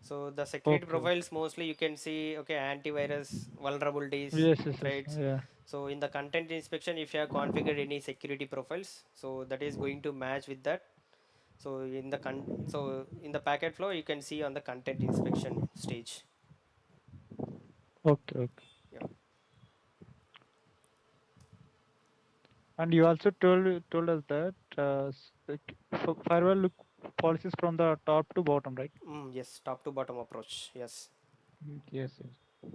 So the security Okay. profiles mostly you can see, okay, antivirus vulnerabilities, Yes, yes, yes. threats. Yeah. So in the content inspection, if you have configured any security profiles, so that is going to match with that. So in the packet flow, you can see on the content inspection stage. Okay, okay. Yeah. And you also told us that firewall look policies from the top to bottom, right? Yes. Top to bottom approach. Yes. Yes, yes.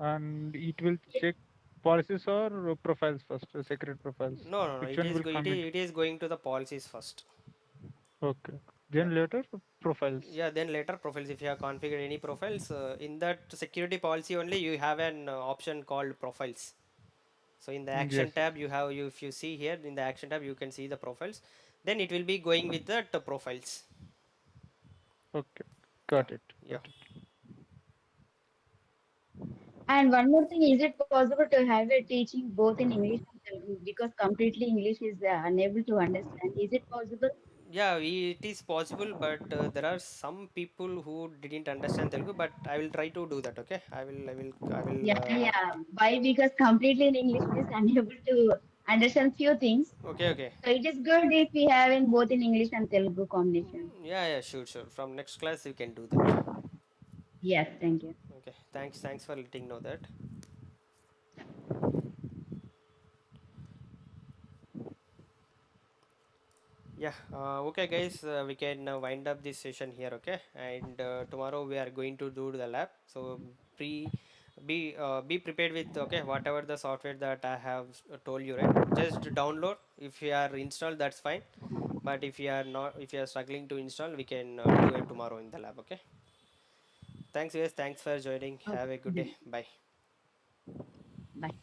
And it will check policies or profiles first, secret profiles. No, no, no. Which one will come into? It is going to the policies first. Okay. Yeah. Then later profiles. Yeah, then later profiles. If you have configured any profiles, in that security policy only you have an option called profiles. So in the action Yes, yes. tab you have, you if you see here in the action tab you can see the profiles. Then it will be going with the profiles. Okay. Yeah, Got it. yeah. Got it. And one more thing, is it possible to have a teaching both in English and Telugu? Because completely English is unable to understand. Is it possible? Yeah, it is possible, but there are some people who didn't understand Telugu. But I will try to do that. Okay, I will. Yeah, yeah. Why? Because completely in English means unable to understand few things. Okay, okay. So it is good if we have in both in English and Telugu combination. Yeah, yeah, sure, sure. From next class you can do that. Yes, thank you. Okay, thanks for letting know that. Yeah, okay, guys, we can wind up this session here, okay? And tomorrow we are going to do the lab. So pre be prepared with, okay, whatever the software that I have told you, right? Just download. If you are installed, that's fine. But if you are not, if you are struggling to install, we can do it tomorrow in the lab, okay? Thanks, guys. Thanks for joining. Have Okay. a good day. Bye. Bye.